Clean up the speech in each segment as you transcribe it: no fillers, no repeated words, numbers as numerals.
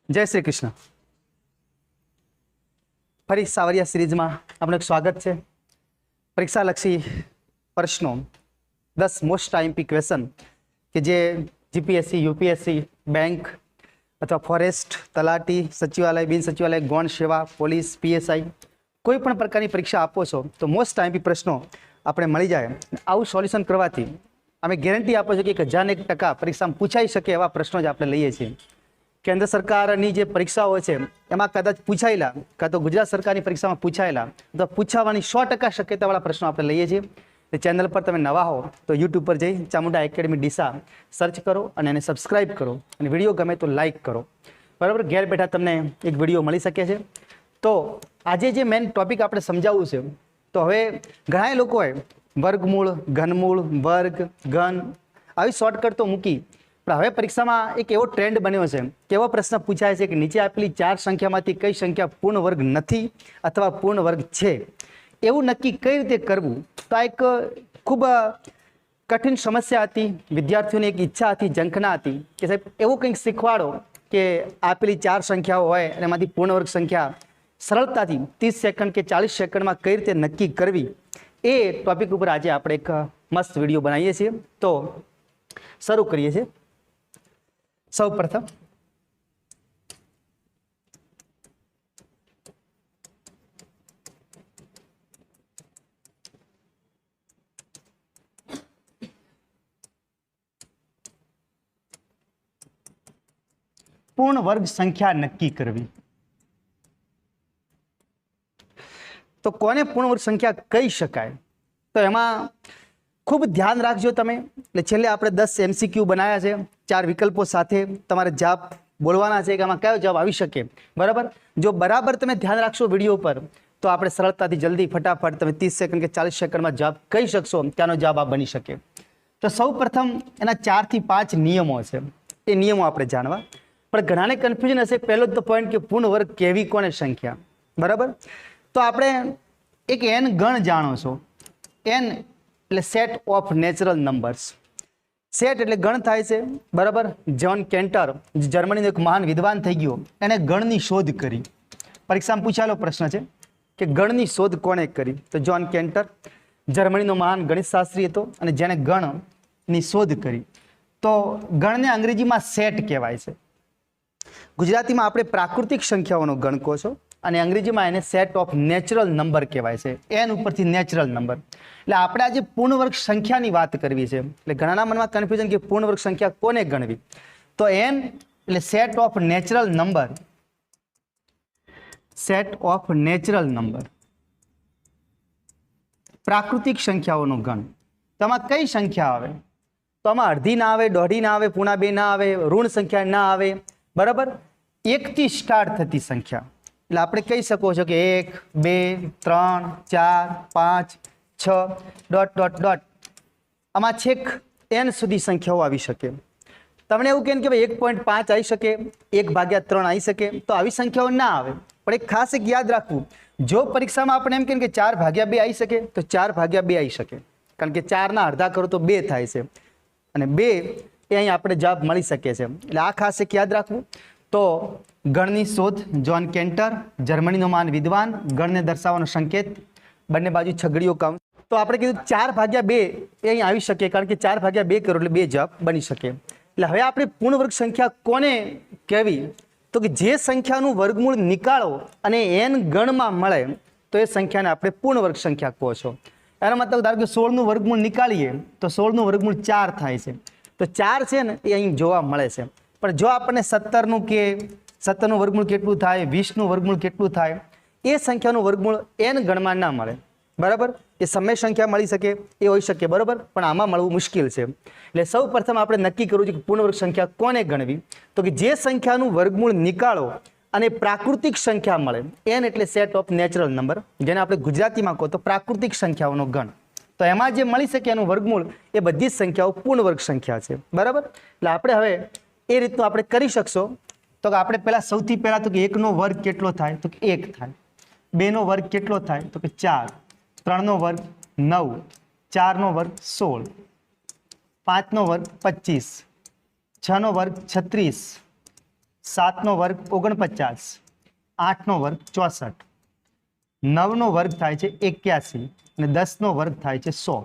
जय श्री कृष्ण। फरी सावरिया सीरीज में आपનું स्वागत है। परीक्षालक्षी प्रश्नों 10 मोस्ट आईएमपी क्वेश्चन के जे जीपीएससी यूपीएससी बैंक अथवा फॉरेस्ट तलाटी सचिवालय बिन सचिवालय गौण सेवा पोलीस पीएसआई कोईपण प्रकारनी परीक्षा आपो छो तो मोस्ट आईएमपी प्रश्नों आपणे मळी जाए। आवुं सोल्यूशन करवाथी अमे गेरंटी आपो छो कि 1000% परीक्षा में पूछाई शके एवा प्रश्नों ज आपणे लईए छीए। केन्द्र सरकारनी जे परीक्षाओ छे एमां कदाच पूछायेला कां तो गुजरात सरकारनी परीक्षा में पूछायेला तो पूछावानी 100% शक्यतावाळा प्रश्नों आपणे लईए छीए। तो चैनल पर तमे नवा हो तो यूट्यूब पर जई चामुंडा एकेडमी डीसा सर्च करो और एने सब्सक्राइब करो और वीडियो गमे तो लाइक करो। बराबर घेर बैठा तमने एक वीडियो मळी शके छे। तो आजे जे मेन टॉपिक आपणे समजावવું છે तो हवे घणा लोकोए वर्गमूळ घनमूळ वर्ग घन આવી शॉर्टकट तो मूकी पण हवे परीक्षा में एक एवो ट्रेंड बन्यो छे के एवो प्रश्न पूछाय छे कि नीचे आपेली 4 संख्यामांथी कई संख्या पूर्ण वर्ग नथी अथवा पूर्ण वर्ग छे एवुं नक्की कई रीते करवुं। तो आ एक खूब कठिन समस्या हती। विद्यार्थीओने एक इच्छा हती झंखना हती कि साहेब एवुं कंईक शीखवाडो कि आपेली 4 संख्याओ होय अने एमांथी पूर्ण वर्ग संख्या सरलताथी 30 सेकंड के 40 सेकंड में कई रीते नक्की करवी ए टॉपिक पर आज आपणे एक मस्त विडियो बनावीए छीए। तो शरू करीए छीए। सौ प्रथम पूर्ण वर्ग संख्या नक्की करवी। तो कोने पूर्ण वर्ग संख्या कही शकाय तो एमां खूब ध्यान राखजो तमे। એટલે છેલ્લે આપણે 10 एमसीक्यू बनाया છે 4 વિકલ્પો સાથે તમારે જવાબ બોલવાના છે કે આમાં કયો જવાબ આવી શકે। બરાબર જો બરાબર તમે ધ્યાન રાખશો વિડિયો પર તો આપણે સરળતાથી જલ્દી ફટાફટ તમે 30 સેકન્ડ કે 40 સેકન્ડમાં જવાબ કહી શકશો ત્યાંનો જવાબ આ બની શકે। તો સૌપ્રથમ એના 4 થી 5 નિયમો છે એ નિયમો આપણે જાણવા। પણ ઘણાને કન્ફ્યુઝન હશે। પહેલો જ પોઈન્ટ કે પૂર્ણ વર્ગ કેવી કોને સંખ્યા। બરાબર તો આપણે એક n ગણ જાણો છો n એટલે set of natural numbers. Set એટલે ગણ થાય છે। બરાબર જ્હોન કેન્ટર જર્મનીનો એક મહાન વિદ્વાન થઈ ગયો એણે ગણની શોધ કરી। પરીક્ષામાં પૂછાયેલો પ્રશ્ન છે કે ગણની શોધ કોણે કરી તો જ્હોન કેન્ટર જર્મનીનો મહાન ગણિતશાસ્ત્રી હતો અને જેણે ગણની શોધ કરી। તો ગણને અંગ્રેજીમાં સેટ કહેવાય છે। ગુજરાતીમાં આપણે પ્રાકૃતિક સંખ્યાઓનો ગણ કહો છો અને અંગ્રેજીમાં એને સેટ ઓફ નેચરલ નંબર કહેવાય છે। એન ઉપરથી નેચરલ નંબર એટલે આપણે આજે પૂર્ણ વર્ગ સંખ્યાની વાત કરવી છે। એટલે ઘણાના મનમાં કન્ફ્યુઝન કે પૂર્ણ વર્ગ સંખ્યા કોને ગણવી તો એન એટલે set of natural number set of natural number પ્રાકૃતિક સંખ્યાઓનો ગણ। તો આમાં કઈ સંખ્યા આવે તો આમાં અડધી ના આવે દોઢી ના આવે પૂણા 2 ના આવે ઋણ સંખ્યા ના આવે। બરાબર 1 થી સ્ટાર્ટ થતી સંખ્યા એટલે આપણે કહી શકો છો કે 1 2 3 4 5 6 ડોટ ડોટ ડોટ આમાં છેક n સુધી સંખ્યાઓ આવી શકે। તમને એવું કહે કે ભાઈ 1.5 આવી શકે 1/3 આવી શકે તો આવી સંખ્યાઓ ના આવે। પણ એક ખાસ એક યાદ રાખવું જો પરીક્ષામાં આપણે એમ કહે કે 4/2 આવી શકે તો 4/2 આવી શકે કારણ કે 4 ના અડધા કરો તો 2 થાય છે અને 2 એ અહીં આપણે જવાબ મળી શકે છે। એટલે આ ખાસ એક યાદ રાખવું। તો ગણની શોધ જ્હોન કેન્ટર જર્મનીનો મહાન વિદ્વાન ગણને દર્શાવવાનો સંકેત બંને બાજુ છગડીઓ કાઉન્ટ। તો આપણે કીધું 4/2 એ અહીં આવી શકે કારણ કે 4/2 કરો એટલે 2 જવાબ બની શકે। એટલે હવે આપણે પૂર્ણ વર્ગ સંખ્યા કોને કહેવી તો કે જે સંખ્યાનું વર્ગમૂળ નીકાળો અને n ગણમાં મળે તો એ સંખ્યાને આપણે પૂર્ણ વર્ગ સંખ્યા કહો છો। એનો મતલબ ધારો કે 16નું વર્ગમૂળ નીકાળીએ તો 16નું વર્ગમૂળ 4 થાય છે। તો 4 છે ને એ અહીં જોવા મળે છે। પણ જો આપણને 17નું કે 17નું વર્ગમૂળ કેટલું થાય 20નું વર્ગમૂળ કેટલું થાય એ સંખ્યાનું વર્ગમૂળ n ગણમાં ના મળે। બરાબર એ સમય સંખ્યા મળી શકે એ હોઈ શકે બરાબર પણ આમાં મળવું મુશ્કેલ છે। એટલે સૌ પ્રથમ આપણે નક્કી કરવું છે કે પૂર્ણ વર્ગ સંખ્યા કોને ગણવી તો કે જે સંખ્યાનું વર્ગમૂળ નીકાળો અને પ્રાકૃતિક સંખ્યા મળે n એટલે સેટ ઓફ નેચરલ નંબર જેને આપણે ગુજરાતીમાં કહો તો પ્રાકૃતિક સંખ્યાઓનો ગણ। તો એમાં જે મળી શકે એનું વર્ગમૂળ એ બધી જ સંખ્યાઓ પૂર્ણ વર્ગ સંખ્યા છે। બરાબર એટલે આપણે હવે એ રીતનું આપણે કરી શકશો। તો કે આપણે પહેલા સૌથી પહેલા તો કે 1નો વર્ગ કેટલો થાય તો કે 1 થાય 2નો વર્ગ કેટલો થાય તો કે 4 3નો વર્ગ 9 4નો વર્ગ 16 5નો વર્ગ 25 6નો વર્ગ 36 7 નો વર્ગ 49, 8 નો વર્ગ 64, 9 નો વર્ગ થાય છે 81 અને 10 નો વર્ગ થાય છે 100.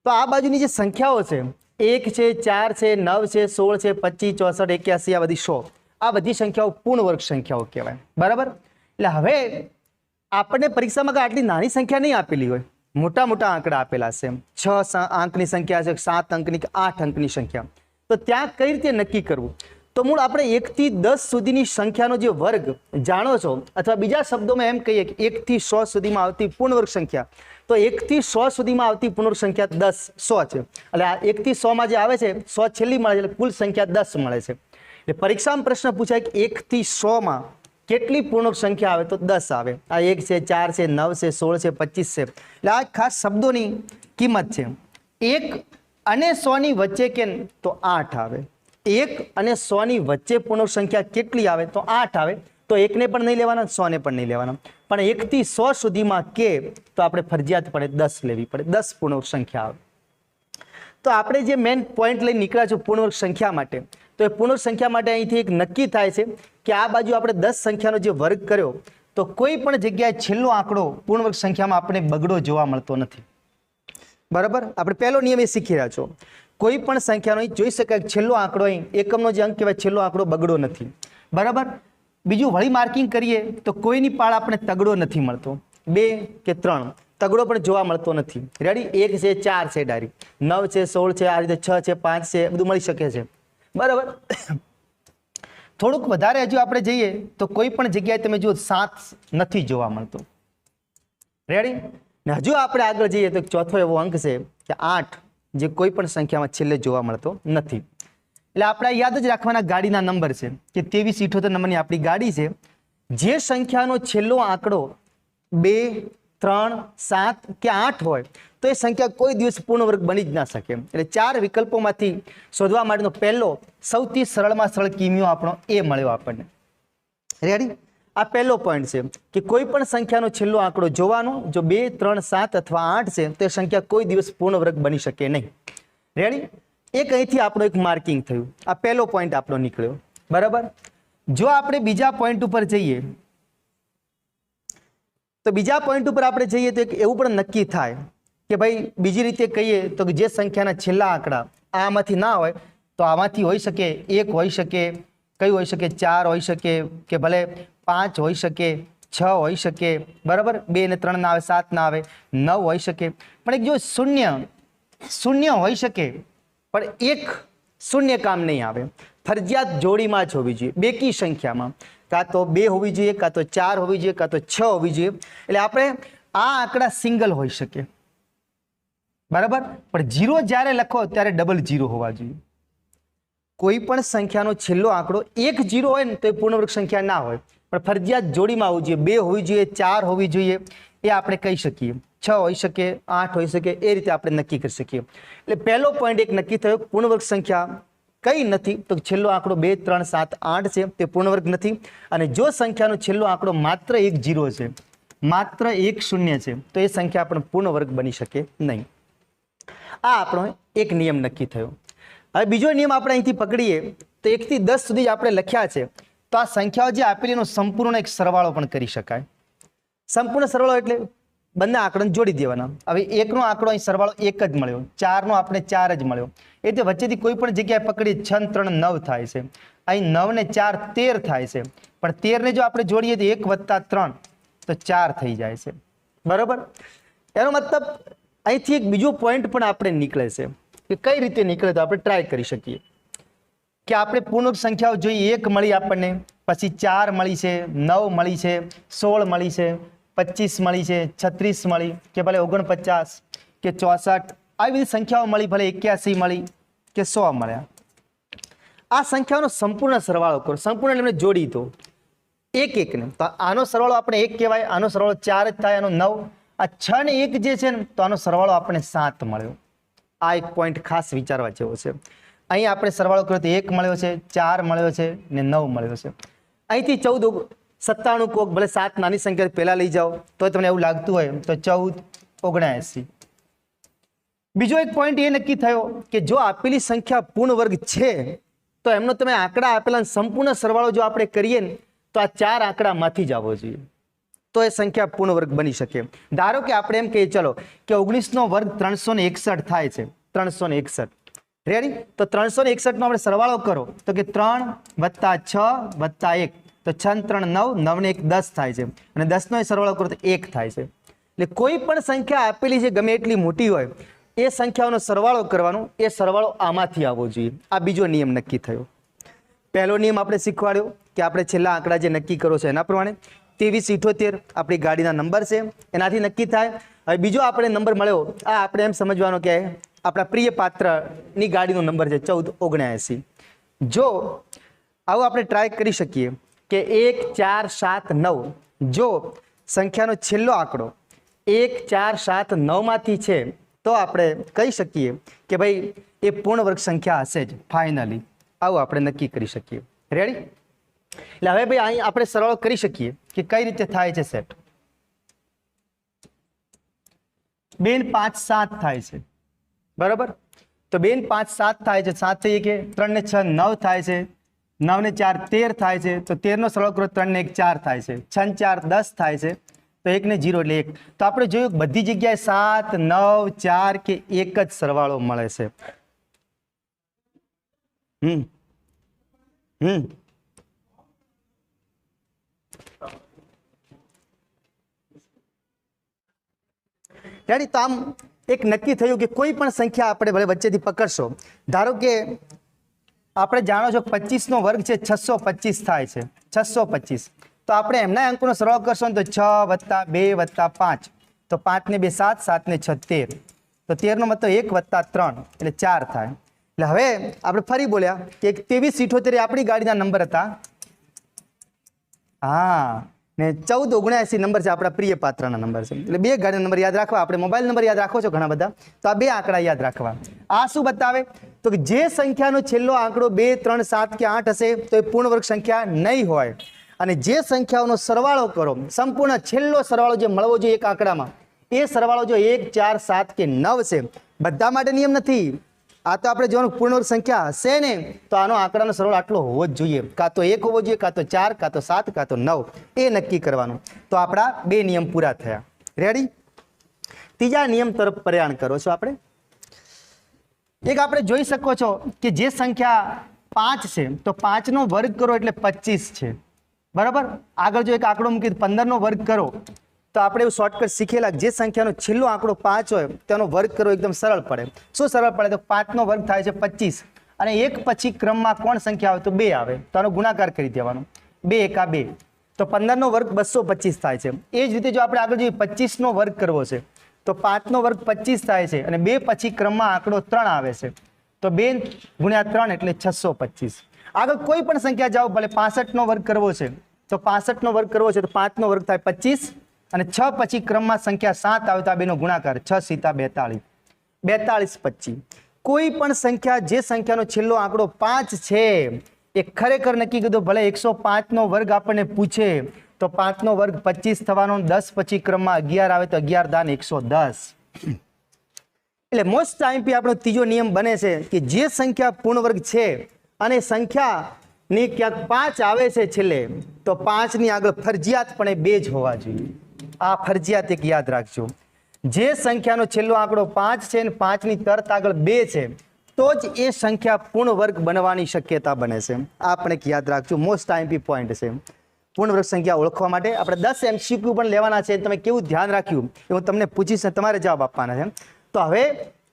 તો આ બાજુની જે સંખ્યાઓ છે 1 છે, 4 છે, 9 છે, 16 છે, 25, 64, 81 આ બધી 100, આ બધી સંખ્યાઓ પૂર્ણ વર્ગ સંખ્યાઓ કહેવાય. બરાબર. એટલે હવે આપણને પરીક્ષામાં આટલી નાની સંખ્યા નહીં આપેલી હોય, મોટા મોટા આંકડા આપેલા છે. 6 અંકની સંખ્યા છે, 7 અંકની, 8 અંકની સંખ્યા. તો ત્યાં કઈ રીતે નક્કી કરવું? તો મૂળ આપણે 1 થી 10 સુધીની સંખ્યાનો જે વર્ગ જાણો છો, અથવા બીજા શબ્દોમાં એમ કહીએ કે 1 થી 100 સુધીમાં આવતી પૂર્ણ વર્ગ સંખ્યા, તો 1 થી 100 સુધીમાં આવતી પૂર્ણ વર્ગ સંખ્યા 10, 100 છે. એટલે આ 1 થી 100 માં જે આવે છે 100 છેલ્લી મળે છે, એટલે કુલ સંખ્યા 10 મળે છે. એટલે પરીક્ષામાં પ્રશ્ન પૂછાય કે 1 થી 100 માં કેટલી પૂર્ણ વર્ગ સંખ્યા આવે? તો 10 આવે. આ 1 છે, 4 છે, 9 છે, 16 છે, 25 છે. એટલે આ ખાસ શબ્દોની કિંમત છે. 1 અને 100 ની વચ્ચે કે તો 8 આવે. 1 અને 100 ની વચ્ચે પૂર્ણ સંખ્યા કેટલી આવે? તો 8 આવે. તો 1 ને પણ નહીં લેવાના, 100 ને પણ નહીં લેવાના. પણ 1 થી 100 સુધીમાં કે તો આપણે ફરજિયાત પડે 10 લેવી પડે. 10 પૂર્ણ સંખ્યા આવે. તો આપણે જે મેઇન પોઈન્ટ લઈને નીકળ્યા છો પૂર્ણ સંખ્યા માટે, તો એ પૂર્ણ સંખ્યા માટે અહીંથી એક નક્કી થાય છે કે આ બાજુ આપણે 10 સંખ્યાનો જે વર્ગ કર્યો, તો કોઈ પણ જગ્યાએ છેલ્લો આંકડો પૂર્ણ વર્ગ સંખ્યામાં આપણે બગડો જોવા મળતો નથી. બરાબર. આપણે પહેલો નિયમ એ શીખી રહ્યા છો. કોઈ પણ સંખ્યાનો અહીં જોઈ શકાય કે છેલ્લો આંકડો અહીં એકમનો જે અંક કહેવાય છેલ્લો આંકડો બગડો નથી. બરાબર. બીજું વળી માર્કિંગ કરીએ તો કોઈની પાળ આપણે તગડો નથી મળતો. 2 કે 3 તગડો પણ જોવા મળતો નથી. રેડી. 1 છે, 4 છે ડાયરેક્ટ, 9 છે, 16 છે, આ રીતે 6 છે, 5 છે, બધું મળી શકે છે. બરાબર. થોડુંક વધારે હજુ આપણે જઈએ તો કોઈ પણ જગ્યાએ તમે જુઓ 7 નથી જોવા મળતો. રેડી. ને હજુ આપણે આગળ જઈએ તો ચોથો એવો અંક છે કે 8, જે કોઈ પણ સંખ્યામાં છેલ્લે જોવા મળતો નથી. એટલે આપણે યાદ જ રાખવાના ગાડીના નંબર છે કે 2378 નંબરની આપણી ગાડી છે. જે સંખ્યાનો છેલ્લો આંકડો 2, 3, 7 કે 8 હોય તો એ સંખ્યા કોઈ દિવસ પૂર્ણ વર્ગ બની જ ના શકે. એટલે 4 વિકલ્પોમાંથી શોધવા માટેનો પહેલો સૌથી સરળમાં સરળ કિમિયો આપણો એ મળ્યો આપણને. રેડી. આ પહેલો પોઈન્ટ છે કે કોઈ પણ સંખ્યાનો છેલ્લો આંકડો જોવાનો, જો 2, 3, 7 અથવા 8 છે તો એ સંખ્યા કોઈ દિવસ પૂર્ણ વર્ગ બની શકે નહીં. રેડી. એક અહીંથી આપણું એક માર્કિંગ થયું. આ પહેલો પોઈન્ટ આપણો નીકળ્યો. બરાબર. જો આપણે બીજા પોઈન્ટ ઉપર જઈએ તો બીજા પોઈન્ટ ઉપર આપણે જઈએ તો એક એવું પણ નક્કી થાય કે ભાઈ બીજી રીતે કહીએ તો જે સંખ્યાના છેલ્લા આંકડા આમાંથી ના હોય તો આમાંથી હોઈ શકે 1 હોઈ શકે, કઈ હોઈ શકે 4 હોઈ શકે, કે ભલે 5 હોઈ શકે, 6 હોઈ શકે. બરાબર. 2 ને 3 ના આવે, 7 ના આવે, 9 હોઈ શકે. પણ એક જો શૂન્ય હોઈ શકે, પણ એક શૂન્ય કામ નહીં આવે. ફરજિયાત જોડીમાં જ હોવી જોઈએ, બેકી સંખ્યામાં. કાં તો 2 હોવી જોઈએ, કાં તો 4 હોવી જોઈએ, કાં તો 6 હોવી જોઈએ. એટલે આપણે આ આંકડા સિંગલ હોઈ શકે. બરાબર. પણ 0 જ્યારે લખો ત્યારે ડબલ 0 હોવા જોઈએ. કોઈ પણ સંખ્યાનો છેલ્લો આંકડો 1 0 હોય ને તો એ પૂર્ણ વર્ગ સંખ્યા ના હોય, પણ ફરજિયાત જોડીમાં હોવું જોઈએ. 2 હોવી જોઈએ, 4 હોવી જોઈએ, એ આપણે કહી શકીએ. 6 હોઈ શકે, 8 હોઈ શકે, એ રીતે આપણે નક્કી કરી શકીએ. એટલે પહેલો પોઈન્ટ એક નક્કી થયો, પૂર્ણ વર્ગ સંખ્યા કઈ નથી તો છેલ્લો આંકડો 2, 3, 7, 8 છે, તે પૂર્ણ વર્ગ નથી. અને જો સંખ્યાનો છેલ્લો આંકડો માત્ર 1 0 છે, માત્ર 1 0 છે, તો એ સંખ્યા આપણને પૂર્ણ વર્ગ બની શકે નહીં. આ આપણો એક નિયમ નક્કી થયો. હવે બીજો નિયમ આપણે અહીંથી પકડીએ તો 1 થી 10 સુધી આપણે લખ્યા છે, તો આ સંખ્યાઓ જે આપેલી એનો સંપૂર્ણ એક સરવાળો પણ કરી શકાય. સંપૂર્ણ સરવાળો એટલે બંને આંકડાને જોડી દેવાના. હવે 1 નો આંકડો અહીં સરવાળો 1 જ મળ્યો, 4 નો આપણે 4 જ મળ્યો, એટલે વચ્ચેથી કોઈ પણ જગ્યાએ પકડીએ 6 3 9 થાય છે. અહીં 9 ને 4 13 થાય છે, પણ 13 ને જો આપણે જોડીએ તો 1 + 3 તો 4 થઈ જાય છે. બરાબર. એનો મતલબ અહીંથી એક બીજો પોઈન્ટ પણ આપણે નીકળે છે કે કઈ રીતે નીકળે તો આપણે ટ્રાય કરી શકીએ કે આપણે પૂર્ણ સંખ્યાઓ જોઈએ. 1 મળી આપણને, પછી 4 મળી છે, 9 મળી છે, 16 મળી છે, 25 મળી છે, 36 મળી, કે ભલે 49 કે 64, આવી બધી સંખ્યાઓ મળી, ભલે 81 મળી કે 100 મળ્યા. આ સંખ્યાઓનો સંપૂર્ણ સરવાળો કરો, સંપૂર્ણ એમને જોડી દો એક એકને. તો આનો સરવાળો આપણે 1 કહેવાય, આનો સરવાળો 4 જ થાય, આનો 9. આ 6 ને 1 જે છે ને તો આનો સરવાળો આપણે 7 મળ્યો. આ એક પોઈન્ટ ખાસ વિચારવા જેવો છે. અહીં આપણે સરવાળો કર્યો તો 1 મળ્યો છે, 4 મળ્યો છે ને 9 મળ્યો છે. અહીંથી 14 97 કોક ભલે 7 નાની સંખ્યા પહેલા લઈ જાઓ તો તમને એવું લાગતું હોય તો 14 79. બીજો એક પોઈન્ટ એ નક્કી થયો કે જો આપેલી સંખ્યા પૂર્ણ વર્ગ છે તો એમનો તમે આંકડા આપેલા સંપૂર્ણ સરવાળો જો આપણે કરીએ ને તો આ 4 આંકડામાંથી જ આવવો જોઈએ, તો એ સંખ્યા પૂર્ણ વર્ગ બની શકે. ધારો કે આપણે એમ કહીએ ચલો કે 19 નો વર્ગ 361 થાય છે, 361. રેડી? તો 361 નો આપણે સરવાળો કરો તો કે 3 + 6 + 1, તો 6 × 3 9, 9 ને 1 10 થાય છે, અને 10 નો સરવાળો કરો તો 1 થાય છે. એટલે કોઈ પણ સંખ્યા આપેલી છે ગમે એટલી મોટી હોય એ સંખ્યાઓનો સરવાળો કરવાનો, એ સરવાળો આમાંથી આવવો જોઈએ. આ બીજો નિયમ નક્કી થયો. પહેલો નિયમ આપણે શીખવાડ્યો કે આપણે છેલ્લા આંકડા જે નક્કી કરો છે એના પ્રમાણે 2378 આપણી ગાડીના નંબર છે, એનાથી નક્કી થાય. હવે બીજો આપણે નંબર મળ્યો, આ આપણે એમ સમજવાનો કે આપણા પ્રિય પાત્રની ગાડીનો નંબર છે 1479. જો આવું આપણે ટ્રાય કરી શકીએ કે 1 4 7 9, જો સંખ્યાનો છેલ્લો આંકડો 1 4 7 9 માંથી છે તો આપણે કહી શકીએ કે ભાઈ એ પૂર્ણ વર્ગ સંખ્યા હશે જ ફાઇનલી. આવું આપણે નક્કી કરી શકીએ. રેડી? એટલે હવે ભાઈ અહીં આપણે સરવાળો કરી શકીએ કે કઈ રીતે થાય છે સેટ. 2 ને 5 7 થાય છે, બરાબર? તો 2 ને 5 7 થાય છે, 7 થઈ કે 3 ને 6 9 થાય છે, 9 ને 4 13 થાય છે, તો 13 નો સરવાળો કરો 3 ને 1 4 થાય છે, 6 ને 4 10 થાય છે, તો 1 ને 0 એટલે 1. તો આપણે જોયું બધી જગ્યાએ 7 9 4 કે 1 જ સરવાળો મળે છે. તો આમ એક નક્કી થયું કે કોઈ પણ સંખ્યા આપણે ભલે વચ્ચેથી પકડશો. ધારો કે આપણે જાણો છો 25 નો વર્ગ છે 625 થાય છે, 625. તો આપણે એમના અંકોનો સરવાળો કરશો ને તો 6 + 2 + 5, તો 5 ને 2 7, 7 ને 6 13, તો 13 નો મતલબ 1 + 3 એટલે 4 થાય. એટલે હવે આપણે ફરી બોલ્યા કે 2378 આપણી ગાડીના નંબર હતા. હા, ને 1479 નંબર છે આપણા પ્રિય પાત્રના નંબર છે. એટલે બે ગાડીના નંબર યાદ રાખવા. આપણે મોબાઈલ નંબર યાદ રાખો છો ઘણા બધા, તો આ બે આંકડા યાદ રાખવા. આ શું બતાવે તો કે જે સંખ્યાનો છેલ્લો આંકડો 2 3 7 કે 8 હશે તો એ પૂર્ણ વર્ગ સંખ્યા નહીં હોય. અને જે સંખ્યાઓનો સરવાળો કરો, સંપૂર્ણ છેલ્લો સરવાળો જે મળવો જોઈએ એક આંકડામાં, એ સરવાળો જો 1 4 7 કે 9 છે, બધા માટે નિયમ નથી. આ તો આપણે જોવાનું પૂર્ણ વર્ગ સંખ્યા હશે ને તો આનો આંકડાનો સરવાળો આટલો હોવો જ જોઈએ, કાં તો 1 હોવો જોઈએ, કાં તો 4, કાં તો 7, કાં તો 9, એ નક્કી કરવાનું. તો આપણા બે નિયમ પૂરા થયા. રેડી? ત્રીજા નિયમ તરફ પ્રયાણ કરો છો આપણે. એક આપણે જોઈ શકો છો કે જે સંખ્યા 5 છે તો 5 નો વર્ગ કરો એટલે 25 છે, બરાબર? આગળ જો એક આંકડો મૂકી 15 નો વર્ગ કરો તો આપણે એવું શોર્ટકટ શીખેલા જે સંખ્યાનો છેલ્લો આંકડો 5 હોય તેનો વર્ગ કરવો એકદમ સરળ પડે. શું સરળ પડે? તો 5 નો વર્ગ થાય છે 25, અને એક પછી ક્રમમાં કોણ સંખ્યા આવે તો 2 આવે, તો આનો ગુણાકાર કરી દેવાનો. 2 × 2, તો 15 નો વર્ગ 225 થાય છે. એ જ રીતે જો આપણે આગળ જોઈએ 25 નો વર્ગ કરવો છે તો 5 નો વર્ગ 25 થાય છે, અને 2 પછી ક્રમમાં આંકડો 3 આવે છે, તો 2 × 3 એટલે 625. આગળ કોઈ પણ સંખ્યા જાઓ, ભલે 65 નો વર્ગ કરવો છે તો 65 નો વર્ગ કરવો છે તો 5 નો વર્ગ થાય 25, અને 6 પછી ક્રમમાં સંખ્યા 7 આવે તો આ બેનો ગુણાકાર 6 × 7 42, 42 25. કોઈ પણ સંખ્યા જે સંખ્યાનો છેલ્લો આંકડો 5 છે એ ખરેખર નક્કી કીધું, ભલે 105 નો વર્ગ આપણને પૂછે તો 5 નો વર્ગ 25 થવાનો, 10 પછી ક્રમમાં 11 આવે તો 11 દાન 110. એટલે મોસ્ટ ટાઈમ આપણો ત્રીજો નિયમ બને છે કે જે સંખ્યા પૂર્ણ વર્ગ છે અને સંખ્યાની ક્યાંક 5 આવે છે છેલ્લે, તો 5 ની આગળ ફરજિયાતપણે 2 જ હોવા જોઈએ. આ ફરજિયાત એક યાદ રાખજો. જે સંખ્યાનો છેલ્લો આંકડો 5 છે અને 5 ની તરત આગળ 2 છે તો જ એ સંખ્યા પૂર્ણ વર્ગ બનવાની શક્યતા બને છે. આ પણ એક યાદ રાખજો, મોસ્ટ આઈએમપી પોઈન્ટ છે. પૂર્ણ વર્ગ સંખ્યા ઓળખવા માટે આપણે 10 MCQ પણ લેવાના છે. તમે કેવું ધ્યાન રાખ્યું એ હું તમને પૂછીશ, તમારે જવાબ આપવાના છે. તો હવે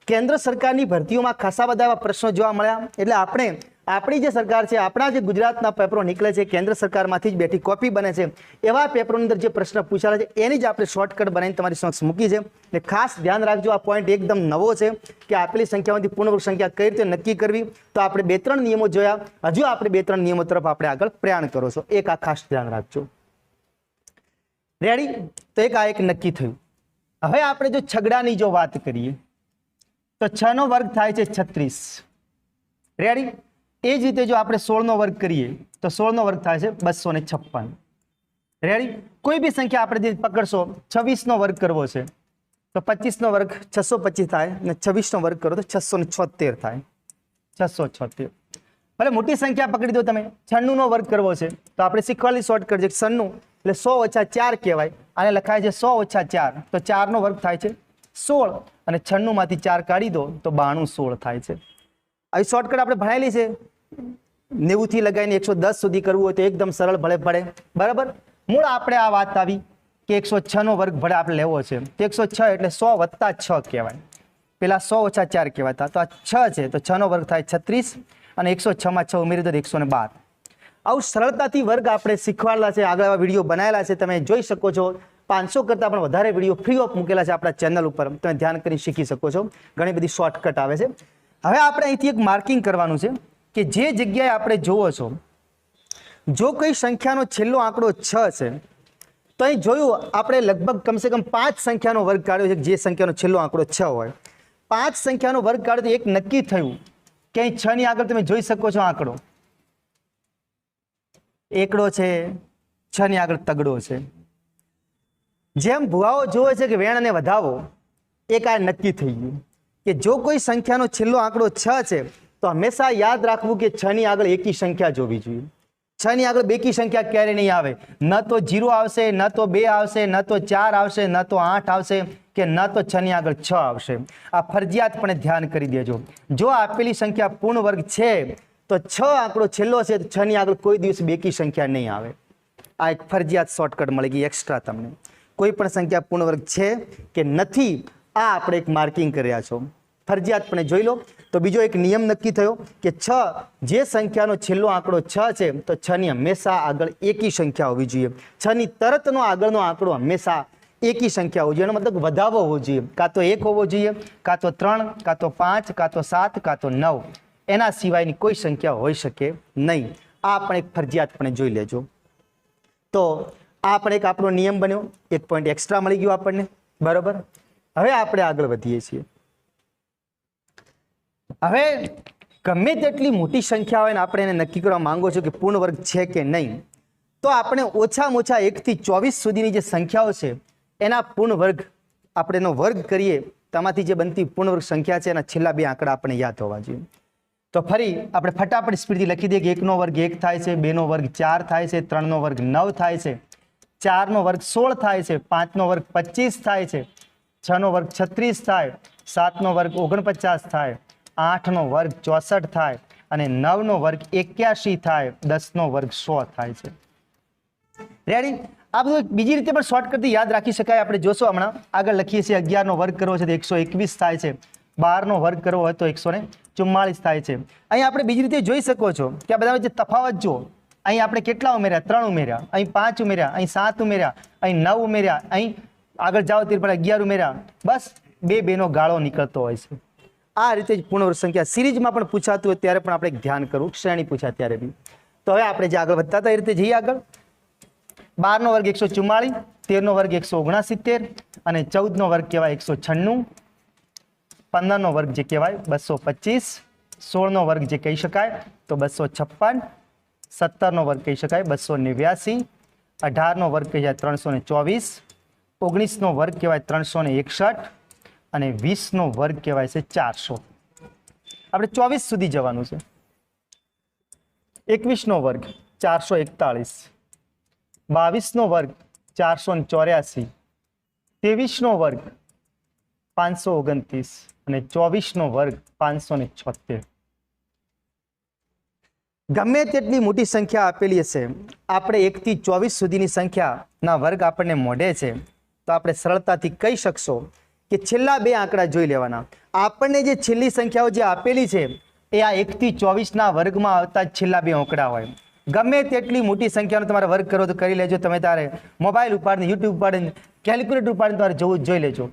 કેન્દ્ર સરકારની ભરતીઓમાં ખાસા બધા એવા પ્રશ્નો જોવા મળ્યા, એટલે આપણે આપણી જે સરકાર છે, આપણા જે ગુજરાતના પેપરો નીકળે છે કેન્દ્ર સરકારમાંથી જ બેઠી કોપી બને છે, એવા પેપરોની અંદર જે પ્રશ્ન પૂછાયેલા છે એની જ આપણે શોર્ટકટ બનાવીને તમારી સમક્ષ મૂકી છે. એટલે ખાસ ધ્યાન રાખજો, આ પોઈન્ટ એકદમ નવો છે કે આપેલી સંખ્યામાંથી પૂર્ણ વર્ગ સંખ્યા કઈ રીતે નક્કી કરવી. તો આપણે 2-3 નિયમો જોયા, હજુ આપણે 2-3 નિયમો તરફ આપણે આગળ પ્રયાણ કરો છો. એક આ ખાસ ધ્યાન રાખજો. રેડી? તો એક નક્કી થયું. હવે આપણે જો છગડાની જો વાત કરીએ તો 6 નો વર્ગ થાય છે 36. રેડી? એ જ રીતે જો આપણે 16 નો વર્ગ કરીએ તો 16 નો વર્ગ થાય છે 256. રેડી? કોઈ બી સંખ્યા આપણે જે પકડશો, 26 નો વર્ગ કરવો છે તો 25 નો વર્ગ 625 થાય, અને 26 નો વર્ગ કરો તો 676 થાય, 676. ભલે મોટી સંખ્યા પકડી દો તમે, 96 નો વર્ગ કરવો છે તો આપણે શીખવાડી શોર્ટકટ છે 96 એટલે 100 ઓછા 4 કહેવાય. આને લખાય છે 100 ઓછા 4 તો 4 નો વર્ગ થાય છે 16 અને 96 માંથી 4 કાઢી દો તો 92 16 થાય છે. આવી શોર્ટકટ આપણે ભણેલી છે. 90 થી લગાવીને 110 સુધી કરવું હોય તો એકદમ સરળ ભલે પડે. બરાબર. મૂળ આપણે આ વાત આવી કે 106 નો વર્ગ ભલે આપણે લેવો છે તો 106 એટલે 100 વત્તા 6 કહેવાય. પેલા 100 ઓછા 4 કહેવાતા તો આ 6 છે તો 6 નો વર્ગ થાય 36 અને 106 માં 6 ઉમેરી દો તો 112. આવું સરળતાથી વર્ગ આપણે શીખવાડેલા છે, આગળ આવા વિડીયો બનાવેલા છે, તમે જોઈ શકો છો. 500 કરતાં પણ વધારે વિડીયો ફ્રી ઓફ મૂકેલા છે આપણા ચેનલ ઉપર, તમે ધ્યાન કરી શીખી શકો છો. ઘણી બધી શોર્ટકટ આવે છે. હવે આપણે અહીંથી એક માર્કિંગ કરવાનું છે કે જે જગ્યાએ આપણે જોવો છો, જો કોઈ સંખ્યાનો છેલ્લો આંકડો 6 છે તો અહીં જોયું આપણે લગભગ કમસે કમ 5 સંખ્યાનો વર્ગ કાઢ્યો છે. જે સંખ્યાનો છેલ્લો આંકડો 6 હોય, 5 સંખ્યાનો વર્ગ કાઢ્યો તો એક નક્કી થયું કે અહીં 6 ની આગળ તમે જોઈ શકો છો આંકડો એકડો છે, 6 ની આગળ તગડો છે. જેમ ભુવાઓ જોવે છે કે વેણ અને વધાવો, એક આ નક્કી થઈ ગયું કે જો કોઈ સંખ્યાનો છેલ્લો આંકડો 6 છે તો હંમેશા યાદ રાખવું કે 6 ની આગળ એકી સંખ્યા જોવી જોઈએ. 6 ની આગળ બેકી સંખ્યા ક્યારે નહીં આવે. ન તો 0 આવશે, ન તો 2 આવશે, ન તો 4 આવશે, ન તો 8 આવશે કે ન તો 6 ની આગળ 6 આવશે. આ ફરજિયાતપણે ધ્યાન કરી દેજો. જો આપેલી સંખ્યા પૂર્ણ વર્ગ છે તો 6 આંકડો છેલ્લો છે તો 6 ની આગળ કોઈ દિવસ બેકી સંખ્યા નહીં આવે. આ એક ફરજિયાત શોર્ટકટ મળી ગઈ એક્સ્ટ્રા તમને. કોઈ પણ સંખ્યા પૂર્ણ વર્ગ છે કે નથી, આ આપણે એક માર્કિંગ કર્યા છો. ફરજિયાતપણે જોઈ લો. તો બીજો એક નિયમ નક્કી થયો કે 6, જે સંખ્યાનો છેલ્લો આંકડો 6 છે તો 6 ની હંમેશા આગળ એકી સંખ્યા હોવી જોઈએ. 6 ની તરતનો આગળનો આંકડો હંમેશા એકી સંખ્યા હોવી જોઈએ. એનો મતલબ વધાવો હોવો જોઈએ. કાં તો 1 હોવો જોઈએ, કાં તો 3, કાં તો 5, કાં તો 7, કાં તો 9. એના સિવાયની કોઈ સંખ્યા હોઈ શકે નહીં. આ પણ એક ફરજિયાતપણે જોઈ લેજો. તો આ પણ એક આપણો નિયમ બન્યો, એક પોઈન્ટ એક્સ્ટ્રા મળી ગયો આપણને. બરોબર. હવે આપણે આગળ વધીએ છીએ. હવે ગમે તેટલી મોટી સંખ્યા હોય ને આપણે એને નક્કી કરવા માંગો છો કે પૂર્ણ વર્ગ છે કે નહીં, તો આપણે ઓછામાં ઓછા 1 થી 24 સુધીની જે સંખ્યાઓ છે એના પૂર્ણ વર્ગ આપણે એનો વર્ગ કરીએ, તેમાંથી જે બનતી પૂર્ણ વર્ગ સંખ્યા છે એના છેલ્લા 2 આંકડા આપણે યાદ હોવા જોઈએ. તો ફરી આપણે ફટાફટ સ્પીડથી લખી દઈએ કે 1 નો વર્ગ 1 થાય છે, 2 નો વર્ગ 4 થાય છે, 3 નો વર્ગ 9 થાય છે, 4 નો વર્ગ 16 થાય છે, 5 નો વર્ગ 25 થાય છે, 6 નો વર્ગ 36 થાય, 7 નો વર્ગ 49 થાય, 8 નો વર્ગ 64 થાય અને 9 નો વર્ગ 81 થાય, 10 નો વર્ગ 100 થાય છે. રેડી. આ બધું બીજી રીતે પણ શોર્ટકટથી યાદ રાખી શકાય. આપણે જોશો હમણાં આગળ લખીએ છીએ. 11 નો વર્ગ કરવો છે તો 121 થાય છે, 12 નો વર્ગ કરવો હોય તો 144 થાય છે. અહીં આપણે બીજી રીતે જોઈ શકો છો કે આ બધા વચ્ચે તફાવત જુઓ. અહીં આપણે કેટલા ઉમેર્યા? 3 ઉમેર્યા, અહીં 5 ઉમેર્યા, અહીં 7 ઉમેર્યા, અહીં 9 ઉમેર્યા, અહીં આગળ જાઓ તે પર 11 ઉમેર્યા. બસ 2 નો ગાળો નીકળતો હોય છે. આ રીતે જ પૂર્ણ વર્ગ સંખ્યા સિરીઝમાં પણ પૂછાતું હોય ત્યારે પણ આપણે એક ધ્યાન કરવું, શ્રેણી પૂછાય ત્યારે બી. તો હવે આપણે જે આગળ વધતા હતા એ રીતે જઈએ આગળ. 12 નો વર્ગ 144, 13 નો વર્ગ 169 અને 14 નો વર્ગ કહેવાય 196, 15 નો વર્ગ જે કહેવાય 225, 16 નો વર્ગ જે કહી શકાય તો 256, 17 નો વર્ગ કહી શકાય 289, 18 નો વર્ગ કહી શકાય 324, 19 નો વર્ગ કહેવાય 361 અને 20 નો વર્ગ કહેવાય છે 400. આપણે 24 સુધી જવાનું છે. 21 નો વર્ગ 441, 22 નો વર્ગ 484, 23 નો વર્ગ 529 અને 24 નો વર્ગ 576. ગમે તેટલી મોટી સંખ્યા આપેલી હશે, આપણે 1 થી 24 સુધીની સંખ્યાના વર્ગ આપણને મોઢે છે તો આપણે સરળતાથી કહી શકશો કે છેલ્લા 2 આંકડા જોઈ લેવાના. આપણને જે છેલ્લી સંખ્યાઓ જે આપેલી છે એ આ 1 થી 24ના વર્ગમાં આવતા છેલ્લા 2 આંકડા હોય. ગમે તેટલી મોટી સંખ્યાનો તમારે વર્ગ કરો તો કરી લેજો. તમે તારે મોબાઈલ ઉપાડીને, યુટ્યુબ ઉપાડીને, કેલ્ક્યુલેટર ઉપાડીને તમારે જોવું જોઈ લેજો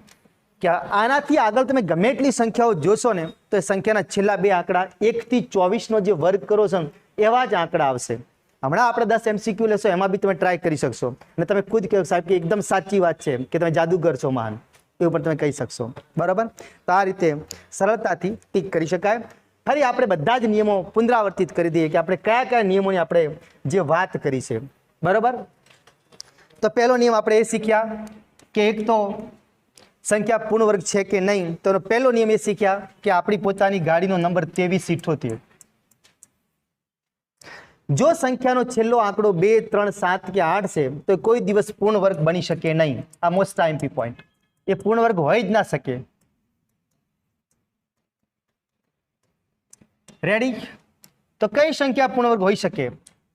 કે આનાથી આગળ તમે ગમે એટલી સંખ્યાઓ જોશો ને તો એ સંખ્યાના છેલ્લા 2 આંકડા 1 થી 24નો જે વર્ગ કરો છો ને એવા જ આંકડા આવશે. હમણાં આપણે 10 MCQ લેશો એમાં બી તમે ટ્રાય કરી શકશો અને તમે ખુદ કહો સાહેબ કે એકદમ સાચી વાત છે કે તમે જાદુગર છો મહાન, એવું પણ તમે કહી શકશો. બરાબર. તો આ રીતે સરળતાથી ટીક કરી શકાય. ફરી આપણે બધા જ નિયમો પુનરાવર્તિત કરી દઈએ કે આપણે કયા કયા નિયમોની આપણે જે વાત કરી છે. બરાબર. તો પહેલો નિયમ આપણે એ શીખ્યા કે એક તો સંખ્યા પૂર્ણ વર્ગ છે કે નહીં. તો પહેલો નિયમ એ શીખ્યા કે આપણી પોતાની ગાડીનો નંબર 2378. જો સંખ્યાનો છેલ્લો આંકડો 2, 3, 7 કે 8 છે તો કોઈ દિવસ પૂર્ણ વર્ગ બની શકે નહીં. આ મોસ્ટ આઈએમપી પોઈન્ટ. એ પૂર્ણ વર્ગ હોય જ ના શકે. રેડી? તો કઈ સંખ્યા પૂર્ણ વર્ગ હોઈ શકે?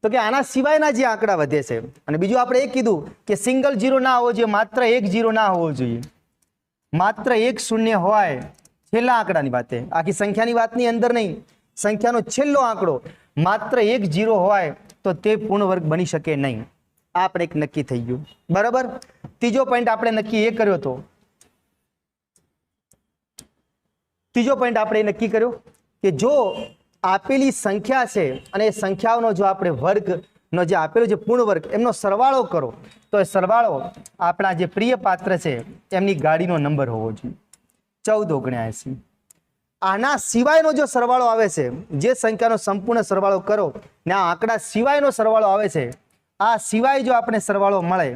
તો કે આના સિવાયના જે આંકડા વધે છે. અને બીજું આપણે એ કીધું કે સિંગલ ઝીરો ના હોવો જોઈએ, માત્ર એક ઝીરો ના હોવો જોઈએ, માત્ર એક શૂન્ય હોય છેલ્લા આંકડાની વાતે, આખી સંખ્યાની વાતની અંદર નહીં. સંખ્યાનો છેલ્લો આંકડો માત્ર એક ઝીરો હોય તો તે પૂર્ણ વર્ગ બની શકે નહીં. આ આપણે એક નક્કી થઈ ગયું. બરાબર? ત્રીજો પોઈન્ટ આપણે નક્કી એ કર્યો હતો. ત્રીજો પોઈન્ટ આપણે એ નક્કી કર્યો કે જો આપેલી સંખ્યા છે અને એ સંખ્યાઓનો જો આપણે વર્ગનો જે આપેલો જે પૂર્ણ વર્ગ એમનો સરવાળો કરો તો એ સરવાળો આપણા જે પ્રિય પાત્ર છે એમની ગાડીનો નંબર હોવો જોઈએ. 1479. આના સિવાયનો જો સરવાળો આવે છે, જે સંખ્યાનો સંપૂર્ણ સરવાળો કરો ને આ આંકડા સિવાયનો સરવાળો આવે છે, આ સિવાય જો આપણે સરવાળો મળે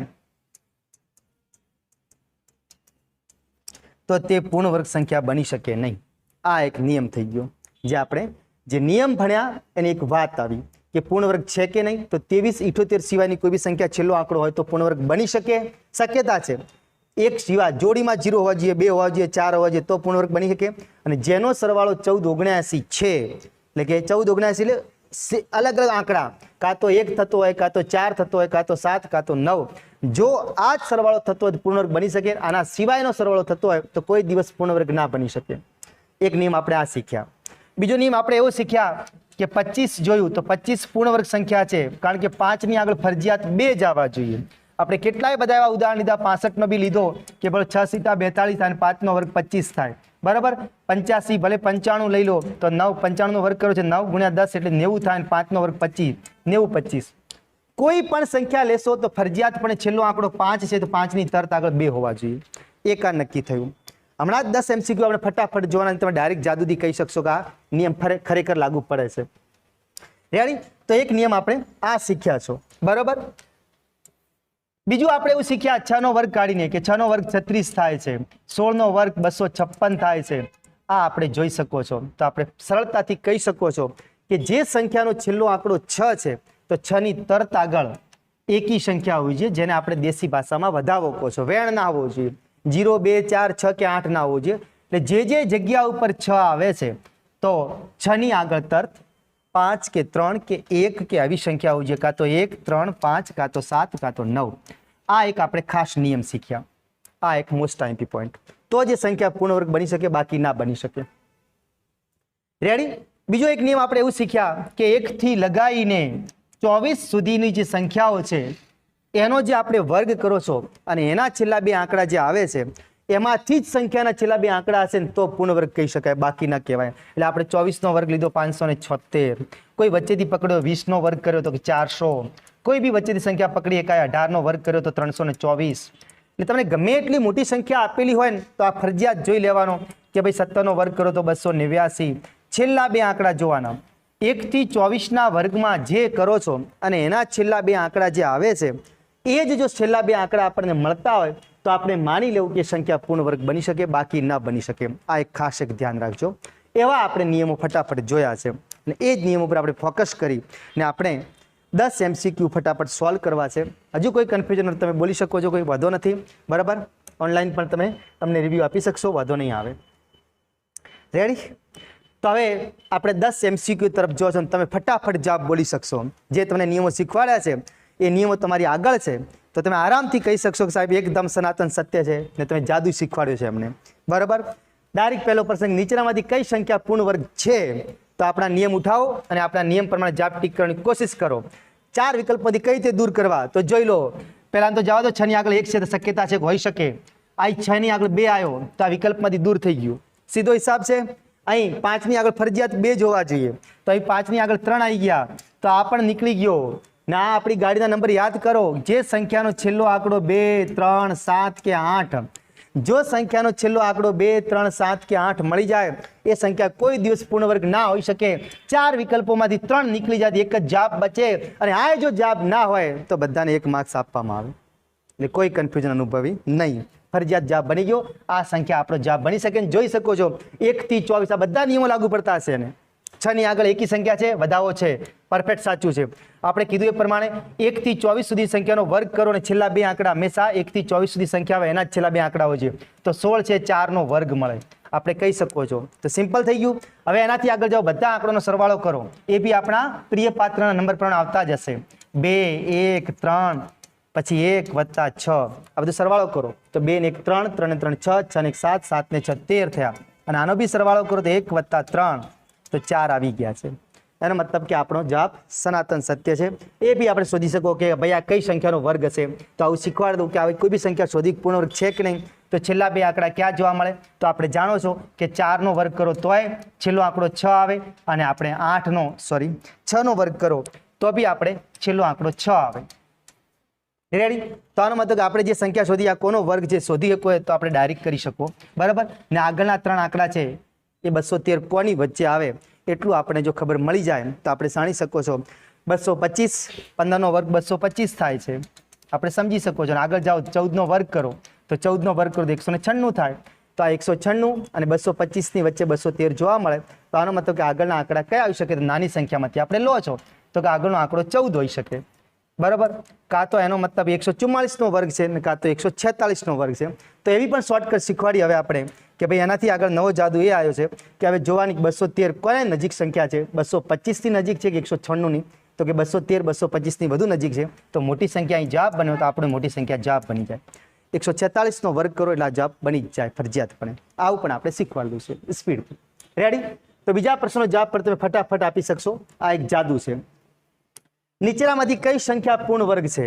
તો તે પૂર્ણ વર્ગ સંખ્યા બની શકે નહીં. આ એક નિયમ થઈ ગયો. જે આપણે જે નિયમ ભણ્યા એની એક વાત આવી કે પૂર્ણ વર્ગ છે કે નહીં. તો 23, 78 સિવાયની કોઈ બી સંખ્યા છેલ્લો આંકડો હોય તો પૂર્ણ વર્ગ બની શકે, શક્યતા છે. એક સિવાય જોડીમાં 0 હોવા જોઈએ, 2 હોવા જોઈએ, 4 હોવા જોઈએ તો પૂર્ણ વર્ગ બની શકે. અને જેનો સરવાળો 1479 છે, એટલે કે 1479 એટલે અલગ અલગ આંકડા, કાં તો 1 થતો હોય, કાં તો 4 થતો હોય, કાં તો 7, કાં તો 9, જો આ જ સરવાળો થતો હોય તો પૂર્ણ વર્ગ બની શકે. આના સિવાયનો સરવાળો થતો હોય તો કોઈ દિવસ પૂર્ણ વર્ગ ના બની શકે. એક નિયમ આપણે આ શીખ્યા. બીજો નિયમ આપણે એવો શીખ્યા કે 25 જોયું તો 25 પૂર્ણ વર્ગ સંખ્યા છે, કારણ કે 5 ની આગળ ફરજિયાત 2 જ આવવા જોઈએ. આપણે કેટલાય બધા એવા ઉદાહરણ લીધા, 65 નો બી લીધો કે ભલે 6 × 42 થાય, 5 નો વર્ગ 25 થાય. બરાબર? 85 ભલે 95 લઈ લો તો 9, 95 નો વર્ગ કર્યો છે 9 × 10 એટલે 90 થાય, 5 નો વર્ગ 25, 90, 25. કોઈ પણ સંખ્યા લેશો તો ફરજિયાતપણે છેલ્લો આંકડો 5 છે તો 5 ની તરત આગળ 2 હોવા જોઈએ. એક આ નક્કી થયું. હમણાં જ 10 MCQ આપણે ફટાફટ જોવાના, તમે ડાયરેક્ટ જાદુથી કહી શકશો કે આ નિયમ ખરેખર લાગુ પડે છે. રેડી? તો એક નિયમ આપણે આ શીખ્યા છો. બરોબર? બીજું આપણે એવું શીખ્યા 6 નો વર્ગ કાઢીને કે 6 નો વર્ગ 36 થાય છે, 16 નો વર્ગ 256 થાય છે. આ આપણે જોઈ શકો છો. તો આપણે સરળતાથી કહી શકો છો કે જે સંખ્યાનો છેલ્લો આંકડો 6 છે તો 6 ની તરત આગળ એકી સંખ્યા હોવી જોઈએ, જેને આપણે દેશી ભાષામાં વધાવો કહો છો. વેણ ના હોવો જોઈએ. 0, 2, 4, 6 કે 8 ના હોવો જોઈએ. એટલે જે જગ્યા ઉપર 6 આવે છે તો 6 ની આગળ તરત 5 કે 3 કે 1 કે આવી સંખ્યા હોવી જોઈએ, કાં તો 1, 3, 5, કાં તો 7, કાં તો 9. આ એક આપણે ખાસ નિયમ શીખ્યા. આ એક મોસ્ટ આઈએમપી પોઈન્ટ. તો જે સંખ્યા પૂર્ણ વર્ગ બની શકે, બાકી ના બની શકે. રેડી? બીજો એક નિયમ આપણે એવું શીખ્યા કે 1 થી લગાવીને 24 સુધીની જે સંખ્યાઓ છે એનો જે આપણે વર્ગ કરો છો અને એના છેલ્લા 2 આંકડા જે આવે છે એમાંથી જ સંખ્યાના છેલ્લા 2 આંકડા હશે ને તો પૂર્ણ વર્ગ કહી શકાય, બાકી ના કહેવાય. એટલે આપણે 24 નો વર્ગ લીધો 576, કોઈ વચ્ચેથી પકડ્યો 20 નો વર્ગ કર્યો તો 400, કોઈ બી વચ્ચેથી સંખ્યા પકડી એકાય 18 નો વર્ગ કર્યો તો 324. એટલે તમને ગમે એટલી મોટી સંખ્યા આપેલી હોય ને તો આ ફરજિયાત જોઈ લેવાનો કે ભાઈ 17 નો વર્ગ કર્યો તો 289. છેલ્લા 2 આંકડા જોવાના. 1 થી 24 ના વર્ગમાં જે કરો છો અને એના છેલ્લા 2 આંકડા જે આવે છે એ જ જો છેલ્લા 2 આંકડા આપણને મળતા હોય તો આપણે માની લેવું કે સંખ્યા પૂર્ણ વર્ગ બની શકે, બાકી ના બની શકે. આ એક ખાસ એક ધ્યાન રાખજો. એવા આપણે નિયમો ફટાફટ જોયા છે અને એ જ નિયમો પર આપણે ફોકસ કરી ને આપણે 10 MCQ ફટાફટ સોલ્વ કરવા છે. હજુ કોઈ કન્ફ્યુઝન તમે બોલી શકો છો, કોઈ વાંધો નથી. બરાબર? ઓનલાઈન પણ તમે અમને રિવ્યૂ આપી શકશો, વાંધો નહીં આવે. રેડી? તો હવે આપણે 10 MCQ તરફ જો છો તમે ફટાફટ જવાબ બોલી શકશો. જે તમને નિયમો શીખવાડ્યા છે એ નિયમો તમારી આગળ છે તો તમે આરામથી કહી શકશો કે સાહેબ એકદમ સનાતન સત્ય છે ને તમે જાદુ શીખવાડ્યું છે અમને. બરાબર? ડાયરેક્ટ પહેલો પ્રસંગ, નીચેનામાંથી કઈ સંખ્યા પૂર્ણ વર્ગ છે? તો આપણા નિયમ ઉઠાવો અને આપણા નિયમ પ્રમાણે જવાબ ટીક કરવાની કોશિશ કરો. 4 વિકલ્પોથી કઈ રીતે દૂર કરવા તો જોઈ લો. પહેલા તો જવા દો, 6 ની આગળ 1 છે તો શક્યતા છે કે હોઈ શકે. અહીં 6 ની આગળ 2 આવ્યો તો આ વિકલ્પમાંથી દૂર થઈ ગયું. સીધો હિસાબ છે. અહીં 5 ની આગળ ફરજિયાત 2 જ હોવા જોઈએ તો અહીં 5 ની આગળ 3 આવી ગયા તો આ પણ નીકળી ગયો. ના, આપણી ગાડીના નંબર યાદ કરો. જે સંખ્યાનો છેલ્લો આંકડો 2, 3, 7 કે 8, જો સંખ્યાનો છેલ્લો આંકડો 2, 3, 7 કે 8 મળી જાય એ સંખ્યા કોઈ દિવસ પૂર્ણ વર્ગ ના હોઈ શકે. 4 વિકલ્પોમાંથી 3 નીકળી જાય, એક જ જવાબ બચે અને આ જો જવાબ ના હોય તો બધાને 1 માર્ક્સ આપવામાં આવે. એટલે કોઈ કન્ફ્યુઝન અનુભવી નહીં. ફરજિયાત જવાબ બની ગયો. આ સંખ્યા આપણો જવાબ બની શકે. જોઈ શકો છો 1 થી 24 આ બધા નિયમો લાગુ પડતા હશે ને. 6 ની આગળ એકી સંખ્યા છે, વધાવો છે, પરફેક્ટ સાચું છે. આપણે કીધું એ પ્રમાણે 1 થી 24 સુધી સંખ્યાનો વર્ગ કરો અને છેલ્લા બે આંકડા હંમેશા 1 થી 24 સુધી સંખ્યા આવે એના જ છેલ્લા બે આંકડાઓ છે. તો 16 છે, 4 નો વર્ગ મળે, આપણે કહી શકો છો. તો સિમ્પલ થઈ ગયું. હવે એનાથી આગળ જાઓ, બધા આંકડાનો સરવાળો કરો, એ બી આપણા પ્રિય પાત્રના નંબર પ્રમાણે આવતા જ હશે. 2 1 3 પછી 1 + 6 આ બધું સરવાળો કરો તો 2 ને 1 3, 3 ને 3 6, 6 ને 1 7, 7 ને 6 13 થયા. અને આનો બી સરવાળો કરો તો 1 + 3 તો 4 આવી ગયા છે. એનો મતલબ કે આપણો જવાબ સનાતન સત્ય છે. એ બી આપણે શોધી શકો કે ભાઈ આ કઈ સંખ્યાનો વર્ગ હશે. તો આવું શીખવાડી દઉં કે આવી કોઈ બી સંખ્યા શોધી પૂર્ણ વર્ગ છે કે નહીં. તો છેલ્લા બે આંકડા ક્યાં જોવા મળે? તો આપણે જાણો છો કે 4 નો વર્ગ કરો તોય છેલ્લો આંકડો 6 આવે, અને આપણે 6 નો વર્ગ કરો તો બી આપણે છેલ્લો આંકડો 6 આવે. રેડી? તો આનો મતલબ આપણે જે સંખ્યા શોધી, આ કોનો વર્ગ જે શોધી શકો તો આપણે ડાયરેક્ટ કરી શકો, બરાબર. ને આગળના 3 આંકડા છે એ 213 કોની વચ્ચે આવે એટલું આપણે જો ખબર મળી જાય તો આપણે જાણી શકો છો. 225, 15 નો વર્ગ 225 થાય છે, આપણે સમજી શકો છો. આગળ જાઓ, 14 નો વર્ગ કરો તો 14 નો વર્ગ કરો તો 196 થાય. તો આ 196 અને 225 ની વચ્ચે 213 જોવા મળે. તો આનો મતલબ કે આગળના આંકડા કયા આવી શકે? તો નાની સંખ્યામાંથી આપણે લો છો તો કે આગળનો આંકડો 14 હોઈ શકે, બરાબર. કાં તો એનો મતલબ 144 નો વર્ગ છે ને કાં તો 146 નો વર્ગ છે. તો એવી પણ શોર્ટકટ શીખવાડી હવે આપણે કે ભાઈ એનાથી આગળ નવો જાદુ એ આવ્યો છે કે હવે જોવાની 213 કોને નજીક સંખ્યા છે, 225 થી નજીક છે કે 196 ની? તો કે 213 225 ની વધુ નજીક છે. તો મોટી સંખ્યા અહીં જવાબ બન્યો તો આપણે મોટી સંખ્યા જવાબ બની જાય. 146 નો વર્ગ કરો એટલે આ જવાબ બની જ જાય ફરજિયાતપણે. આવું પણ આપણે શીખવાડવું છે સ્પીડથી. રેડી? તો બીજા પ્રશ્નનો જવાબ પર તમે ફટાફટ આપી શકશો. આ એક જાદુ છે. નીચેનામાંથી કઈ સંખ્યા પૂર્ણ વર્ગ છે?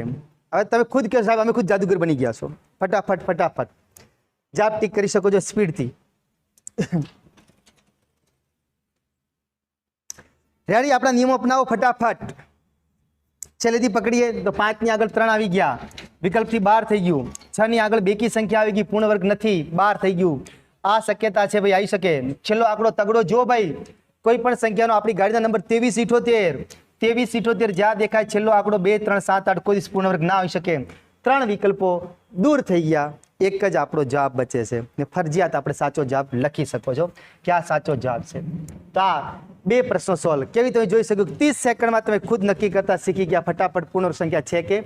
હવે તમે ખુદ કહો સાહેબ અમે ખુદ જાદુગર બની ગયા છો. ફટાફટ જવાબ ટીક કરી શકો છો સ્પીડથી. રેડી? આપણા નિયમો અપનાવો ફટાફટ. છેલ્લેથી પકડીએ તો 5 ની આગળ 3 આવી ગયા, વિકલ્પથી 12 થઈ ગયું. 6 ની આગળ બેકી સંખ્યા આવી ગઈ, પૂર્ણ વર્ગ નથી, 12 થઈ ગયું. આ શક્યતા છે ભાઈ, આવી શકે. છેલ્લો આંકડો તગડો જો ભાઈ, કોઈ પણ સંખ્યાનો આપણી ગાડીના નંબર 2378 જ્યાં દેખાય છેલ્લો આંકડો 2 3 7 8 કોઈ પૂર્ણ વર્ગ ના આવી શકે. 3 વિકલ્પો દૂર થઈ ગયા, એક જ આપણો જવાબ બચે છે. ને ફરજિયાત આપણે સાચો જવાબ લખી શકો છો કે આ સાચો જવાબ છે. તો આ બે પ્રશ્નો સોલ્વ કેવી તમે જોઈ શકો. 30 સેકન્ડમાં તમે ખુદ નક્કી કરતા શીખી ગયા ફટાફટ પૂર્ણ વર્ગ સંખ્યા છે કે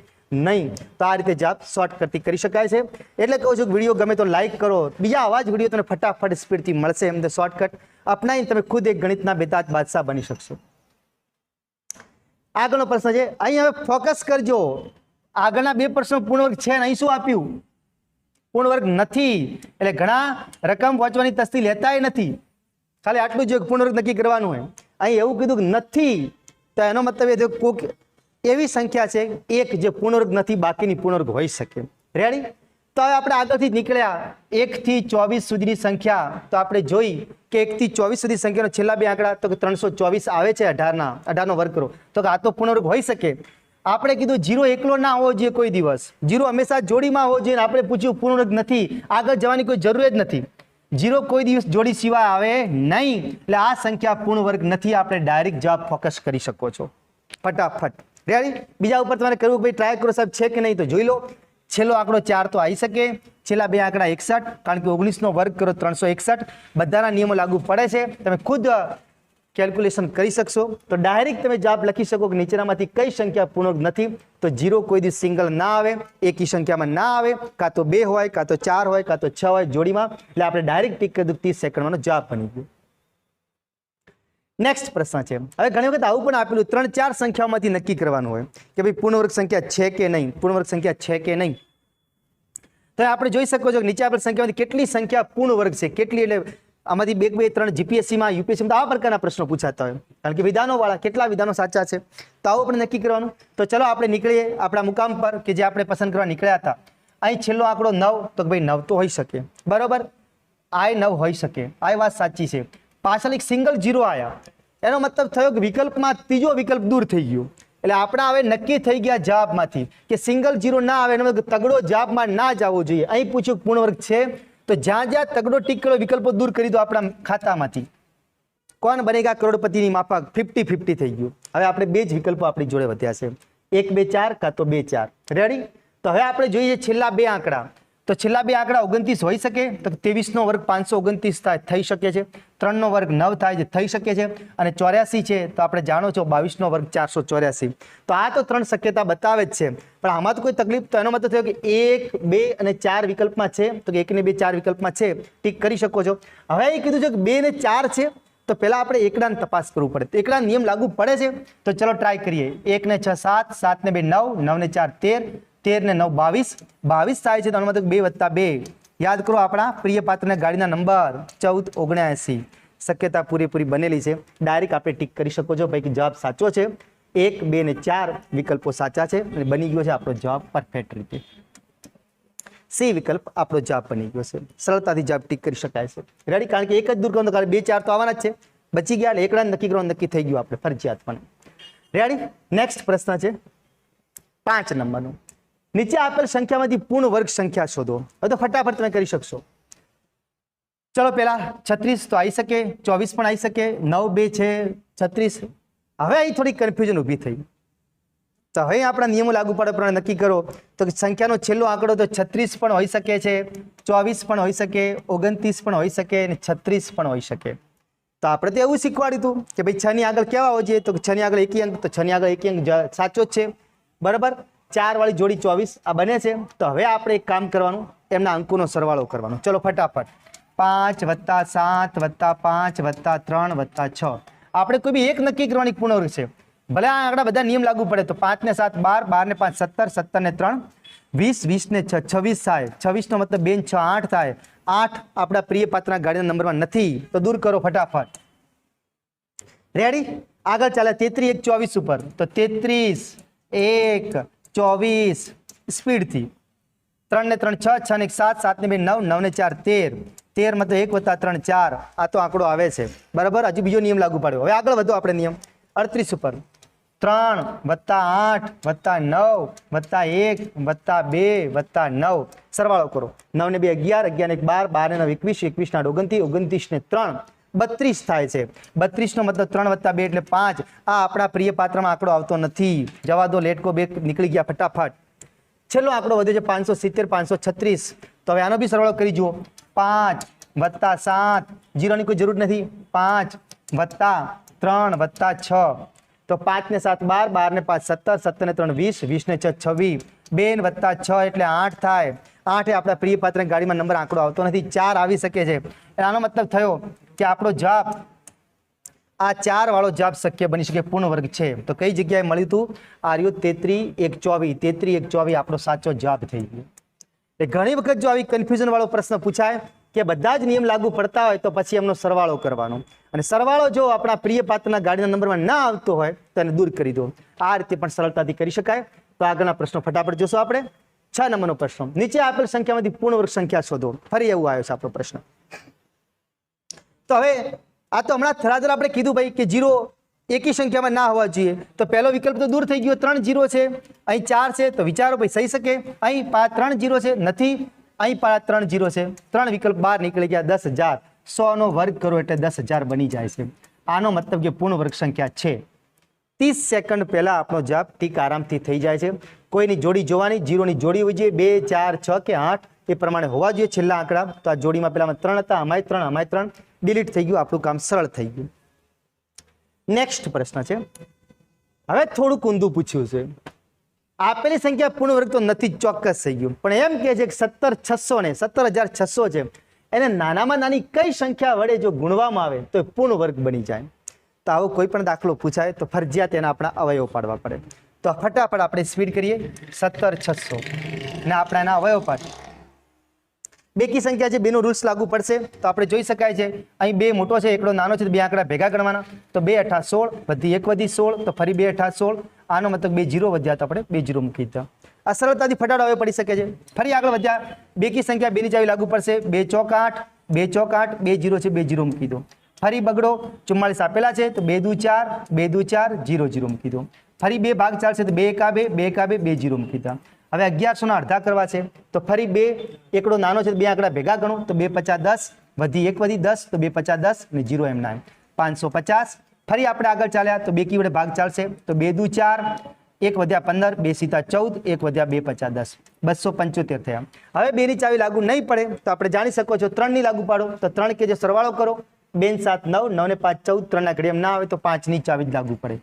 નહીં. તો આ રીતે જવાબ શોર્ટકટથી કરી શકાય છે. એટલે કહું છું વિડીયો ગમે તો લાઈક કરો. બીજા આવા જ વિડીયો તમને ફટાફટ સ્પીડથી મળશે. એમ શોર્ટકટ અપનાવીને તમે ખુદ એક ગણિતના બેતાજ બાદશાહ બની શકશો. આગળનો પ્રશ્ન છે, અહીં હવે ફોકસ કરજો. આગળના બે પ્રશ્નો પૂર્ણ વર્ગ છે, અહીં શું આપ્યું? પૂર્ણ વર્ગ નથી. એટલે ઘણા રકમ વાંચવાની તસ્તી લેતાય નથી. ખાલી આટલું જ પૂર્ણ વર્ગ નક્કી કરવાનું હોય. અહીં એવું કીધું કે નથી, તો એનો મતલબ એ કોઈક એવી સંખ્યા છે એક જે પૂર્ણ વર્ગ નથી, બાકીની પૂર્ણ વર્ગ હોઈ શકે. રેડી? તો હવે આપણે આગળથી નીકળ્યા 1 થી 24 સુધીની સંખ્યા. તો આપણે જોઈ કે 1 થી 24 સુધી સંખ્યાનો છેલ્લા બે આંકડા તો કે 324 આવે છે. 18 નો વર્ગ કરો તો કે આ તો પૂર્ણ વર્ગ હોઈ શકે. આપણે કીધું 0 એકલો ના હોવો જોઈએ કોઈ દિવસ, 0 હંમેશા જોડીમાં હોવો જોઈએ. આપણે પૂછ્યું પૂર્ણ વર્ગ નથી, આગળ જવાની કોઈ જરૂર જ નથી. 0 કોઈ દિવસ જોડી સિવાય આવે નહીં. એટલે આ સંખ્યા પૂર્ણ વર્ગ નથી. આપણે ડાયરેક્ટ જવાબ ફોકસ કરી શકો છો ફટાફટ. રેડી? બીજા ઉપર તમારે કરવું ભાઈ ટ્રાય કરો સાહેબ છે કે નહીં. તો જોઈ લો. છેલ્લો આંકડો 4 તો આવી શકે. છેલ્લા બે આંકડા 61, કારણ કે 19 નો વર્ગ કરો 361. બધાના નિયમો લાગુ પડે છે. તમે ખુદ કેલ્ક્યુલેશન કરી શકશો. તો ડાયરેક્ટ તમે જવાબ લખી શકો કે નીચેનામાંથી કઈ સંખ્યા પૂર્ણ વર્ગ નથી. તો 0 કોઈ દિવસ સિંગલ ના આવે, એકી સંખ્યામાં ના આવે. કાં તો 2 હોય, કાં તો 4 હોય, કાં તો 6 હોય જોડીમાં. એટલે આપણે ડાયરેક્ટ ટીક કરી દઉં, 30 સેકન્ડમાં જવાબ બની ગયો. નેક્સ્ટ પ્રશ્ન છે. હવે ઘણી વખત આવું પણ આપેલું 3-4 સંખ્યાઓમાંથી નક્કી કરવાનું હોય કે ભાઈ પૂર્ણ વર્ગ સંખ્યા છે કે નહીં, પૂર્ણ વર્ગ સંખ્યા છે કે નહીં. તો આપણે જોઈ શકો છો કે નીચે આપેલ સંખ્યામાંથી કેટલી સંખ્યા પૂર્ણ વર્ગ છે, કેટલી. એટલે આમાંથી 2 2 3 જીપીએસસીમાં યુપીએસસીમાં આવા પ્રકારના પ્રશ્નો પૂછાતા હોય, કારણ કે વિધાનો વાળા કેટલા વિધાનો સાચા છે. તો આવું પણ નક્કી કરવાનું. તો ચલો આપણે નીકળીએ આપણા મુકામ પર કે જે આપણે પસંદ કરવા નીકળ્યા હતા. અહીં છેલ્લો આંકડો 9, તો ભાઈ 9 તો હોઈ શકે, બરાબર. આ 9 હોઈ શકે, આ વાત સાચી છે. પાછળ એક સિંગલ 0 આયા, એનો મતલબ થયો કે વિકલ્પમાં ત્રીજો વિકલ્પ દૂર થઈ ગયો. એટલે આપણા હવે નક્કી થઈ ગયા જવાબમાંથી કે સિંગલ 0 ના આવે, એનો મતલબ તગડો જવાબમાં ના જવો જોઈએ. અહીં પૂછ્યું પૂર્ણ વર્ગ છે, તો જ્યાં જ્યાં તગડો ટીક કરો વિકલ્પો દૂર કરી દો આપણા ખાતામાંથી. કોણ બનેગા કરોડપતિની માફક 50-50 થઈ ગયું. હવે આપણે બે જ વિકલ્પો આપણી જોડે વધ્યા છે, 1 2 4 કાં તો 2 4. રેડી? તો હવે આપણે જોઈએ છેલ્લા બે આંકડા. તો છેલ્લા બે આંકડા 29 હોઈ શકે? તો 23 નો વર્ગ 529 થાય, થઈ શકે છે. 3 નો વર્ગ 9 થાય, જે થઈ શકે છે. અને 84 છે તો આપણે જાણો છો 22 નો વર્ગ 484. તો આ તો 3 શક્યતા બતાવે જ છે. પણ આમાં તો કોઈ તકલીફ, તો એનો મતલબ થયો કે 1, 2 અને 4 વિકલ્પમાં છે. તો 1 ને 2, 4 વિકલ્પમાં છે, ટીક કરી શકો છો. હવે એ કીધું છે કે 2 ને 4 છે, તો પહેલા આપણે એકડાની તપાસ કરવું પડે. તો એકડા નિયમ લાગુ પડે છે? તો ચલો ટ્રાય કરીએ. 1 ને 6 7, 7 ને 2 9, 9 ને 4 13, 13 ને 9 22, 22 થાય છે. તો આનો મતલબ 2 + 2. યાદ કરો આપણા પ્રિય પાત્રના ગાડીના નંબર 14 79. શક્યતા પૂરેપૂરી બનેલી છે. ડાયરેક્ટ આપણે ટીક કરી શકો છો ભાઈ કે જવાબ સાચો છે. 1, 2 ને 4 વિકલ્પો સાચા છે અને બની ગયો છે આપણો જવાબ પરફેક્ટ રીતે. સી વિકલ્પ આપણો જવાબ બની ગયો છે. સરળતાથી જવાબ ટીક કરી શકાય છે. રેડી? કારણ કે એક જ દૂર કરવાનું, કારણ 2 4 તો આવવાના જ છે. બચી ગયા એટલે એકડા નક્કી કરવાનું, નક્કી થઈ ગયું આપણે ફરજિયાત. પણ રેડી? નેક્સ્ટ પ્રશ્ન છે 5 નંબરનો. નીચે આપેલ સંખ્યામાંથી પૂર્ણ વર્ગ સંખ્યા શોધો. હવે તો ફટાફટ તમે કરી શકશો. ચલો પેલા 36 તો આવી શકે, 24 પણ આવી શકે, 9 2 છે 36. હવે અહીં થોડી કન્ફ્યુઝન ઊભી થઈ. તો હવે આપણા નિયમો લાગુ પડે પ્રમાણે નક્કી કરો. તો સંખ્યાનો છેલ્લો આંકડો તો 36 પણ હોઈ શકે છે, 24 પણ હોઈ શકે, 29 પણ હોઈ શકે અને 36 પણ હોઈ શકે. તો આપણે તો એવું શીખવાડ્યું હતું કે ભાઈ 6 ની આગળ કેવા હોવો જોઈએ? તો 6 ની આગળ એકી અંક, તો 6 ની આગળ એકી અંક સાચો જ છે. બરાબર? 4 વાળી જોડી 24 આ બને છે. તો હવે આપણે એક કામ કરવાનું, એમના અંકોનો સરવાળો કરવાનો. ચલો ફટાફટ. 5 + 7 + 5 + 3 + 6. આપણે કોઈ બી એક નક્કી કરવાની પૂર્ણ વર્ગ છે. ભલે આ આંકડા બધા નિયમ લાગુ પડે. તો 5 ને 7 12, 12 ને 5 17, 17 ને 3 20, 20 ને 6 26 થાય. 26 નો મતલબ 2 ને 6 8 થાય. 8 આપણા પ્રિય પાત્રના ગાડીના નંબરમાં નથી, તો દૂર કરો ફટાફટ. રેડી? આગળ ચાલે 33 1 24 ઉપર. તો 33 1 24 સ્પીડથી. 3 ને 3 6, 6 ને 1 7, 7 ને 2 9, 9 ને 4 13, 13 મતલબ 1 + 3 4. આ તો આંકડો આવે છે. બરાબર? હજુ બીજો નિયમ લાગુ પાડ્યો. હવે આગળ વધો આપણે નિયમ 38 ઉપર. 3 + 8 + 9 + 1 + 2 + 9. સરવાળો કરો. 9 ને 2 11, 11 ને 1 12, 12 ને 9 21, 21 ને 8 29, 29 ને 3 32 થાય છે. 32 નો મતલબ 3 + 2 એટલે 5. આ આપણા પ્રિય પાત્રમાં આંકડો આવતો નથી. જવા દો, લેટ ગો, 2 નીકળી ગયા ફટાફટ. છેલ્લો આંકડો વધે છે 570 536. તો હવે આનો બી સરવાળો કરી જુઓ. 5 + 7, 0 ની કોઈ જરૂર નથી. 5 + 3 + 6. તો 5 ને 7 12, 12 ને 5 17, 17 ને 3 20, 20 ને 6 26. 2 + 6 એટલે 8 થાય. 8 એ આપણા પ્રિય પાત્રના ગાડીમાં નંબર આંકડો આવતો નથી. 4 આવી શકે છે. આનો મતલબ થયો કે આપણો જવાબ આ 4 વાળો જવાબ શક્ય બની શકે, પૂર્ણ વર્ગ છે. તો કઈ જગ્યાએ મળ્યું હતું? આ રહ્યું 33 1 24. 33 1 24 આપણો સાચો જવાબ થઈ ગયો. એટલે ઘણી વખત જો આવી કન્ફ્યુઝન વાળો પ્રશ્ન પૂછાય કે બધા જ નિયમ લાગુ પડતા હોય તો પછી એમનો સરવાળો કરવાનો. અને સરવાળો જો આપણા પ્રિય પાત્રના ગાડીના નંબરમાં ના આવતો હોય તો એને દૂર કરી દો. આ રીતે પણ સરળતાથી કરી શકાય. તો આગળના પ્રશ્નો ફટાફટ જોશો આપણે. 6 નંબરનો પ્રશ્ન. નીચે આપેલ સંખ્યામાંથી પૂર્ણ વર્ગ સંખ્યા શોધો. ફરી એવું આવ્યો છે આપણો પ્રશ્ન. તો હવે આ તો હમણાં થરાદર આપણે કીધું ભાઈ કે 0 એકી સંખ્યામાં ના હોવા જોઈએ. તો પહેલો વિકલ્પ તો દૂર થઈ ગયો. 3 0 છે, અહીં 4 છે. તો વિચારો ભાઈ સહી શકે? અહીં 3 0 છે, નથી. અહીં 3 0 છે. 3 વિકલ્પ બહાર નીકળી ગયા. 10,000. 100 નો વર્ગ કરો એટલે 10,000 બની જાય છે. આનો મતલબ કે પૂર્ણ વર્ગ સંખ્યા છે. 30 સેકન્ડ પહેલા આપણો જવાબ ટીક આરામથી થઈ જાય છે. કોઈની જોડી જોવાની, 0 ની જોડી હોવી જોઈએ. 2 4 6 કે 8 એ પ્રમાણે હોવા જોઈએ છેલ્લા આંકડા. તો આ જોડીમાં પેલામાં 3 હતા, અમાય 3 અમાય 3 ડિલીટ થઈ ગયું. આપણું કામ સરળ થઈ ગયું. નેક્સ્ટ પ્રશ્ન છે. હવે થોડુંક ઊંધું પૂછ્યું છે. આપેલી સંખ્યા પૂર્ણ વર્ગ તો નથી, ચોક્કસ થઈ ગયું. પણ એમ કે છે કે 17,600 ને 17,600 છે, એને નાનામાં નાની કઈ સંખ્યા વડે જો ગુણવામાં આવે તો એ પૂર્ણ વર્ગ બની જાય. તો આવો કોઈ પણ દાખલો પૂછાય તો ફરજિયાત એના આપણા અવયવ પાડવા પડે. તો ફટાફટ આપણે સ્પીડ કરીએ. 17,600 ને આપણા એના અવયવ પાડ. બેકી સંખ્યા છે, બેનો રૂલ્સ લાગુ પડશે. તો આપણે જોઈ શકાય છે અહીં 2 મોટો છે, એકડો નાનો છે. તો 2 આંકડા ભેગા ગણવાના. તો 2 * 8 = 16, વધી 1 વધી 16. તો ફરી 2 * 8 = 16. આનો મતલબ 2 0 વધ્યા, તો આપણે 2 0 મૂકી દીધા. આ સરળતાથી ફટાફટ હવે પડી શકે છે. ફરી આગળ વધ્યા. બેકી સંખ્યા, બેની ચાવી લાગુ પડશે. 2 * 4 = 8, 2 * 4 = 8, 2 0 છે, 2 0 મૂકી દો. ફરી બગડો. 44 આપેલા છે. તો 2 * 2 = 4, 2 * 2 = 4, 0 0 મૂકી દો. ફરી 2 ભાગ ચાલશે. તો 2 * 1 = 2, 2 * 1 = 2, 2 0 મૂકી દીધા. હવે 1100 ના અડધા કરવા છે. તો ફરી 2 એકડો નાનો છે, 2 આંકડા ભેગા ગણો. તો 2 * 5 = 10, વધી 1 વધી 10. તો 2 * 5 = 10 અને 0 એમ 9, 550. ફરી આપણે આગળ ચાલ્યા. તો બેકી વડે ભાગ ચાલશે. તો 2 * 2 = 4, 1 વધ્યા 15, 2 સીતા 14, 1 વધ્યા 2 પચા 10, 275 થયા। હવે 2 ની ચાવી લાગુ નહીં પડે તો આપણે જાણી શકો છો 3 ની લાગુ પાડો તો 3 કે જે સરવાળો કરો 2 ને 7 9, 9 ને 5 14, 3 ના ઘડિયા ના આવે તો 5 ની ચાવી જ લાગુ પડે।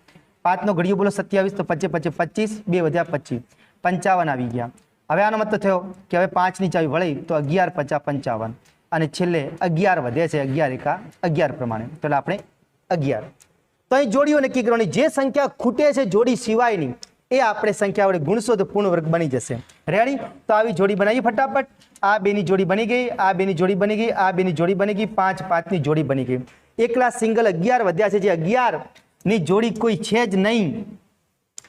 5 નો ઘડિયો બોલો 27 તો 5 5 25, 2 વધ્યા 25, 55 આવી ગયા। હવે આનો મતલબ થયો કે હવે 5 ની ચાવી વળી તો 11 50 55 અને છેલ્લે 11 વધે છે 11 એકા 11 પ્રમાણે તો આપણે 11। તો અહીં જોડીઓ નક્કી કરવાની, જે સંખ્યા ખૂટે છે જોડી સિવાયની એ આપણે સંખ્યા વડે ગુણશો તો પૂર્ણ વર્ગ બની જશે। રેડી? તો આવી જોડી બનાવી ફટાફટ। આ 2 ની જોડી બની ગઈ, આ 2 ની જોડી બની ગઈ, આ 2 ની જોડી બની ગઈ, 5 5 ની જોડી બની ગઈ। એકલા સિંગલ 11 વધ્યા છે, જે 11 ની જોડી કોઈ છે જ નહીં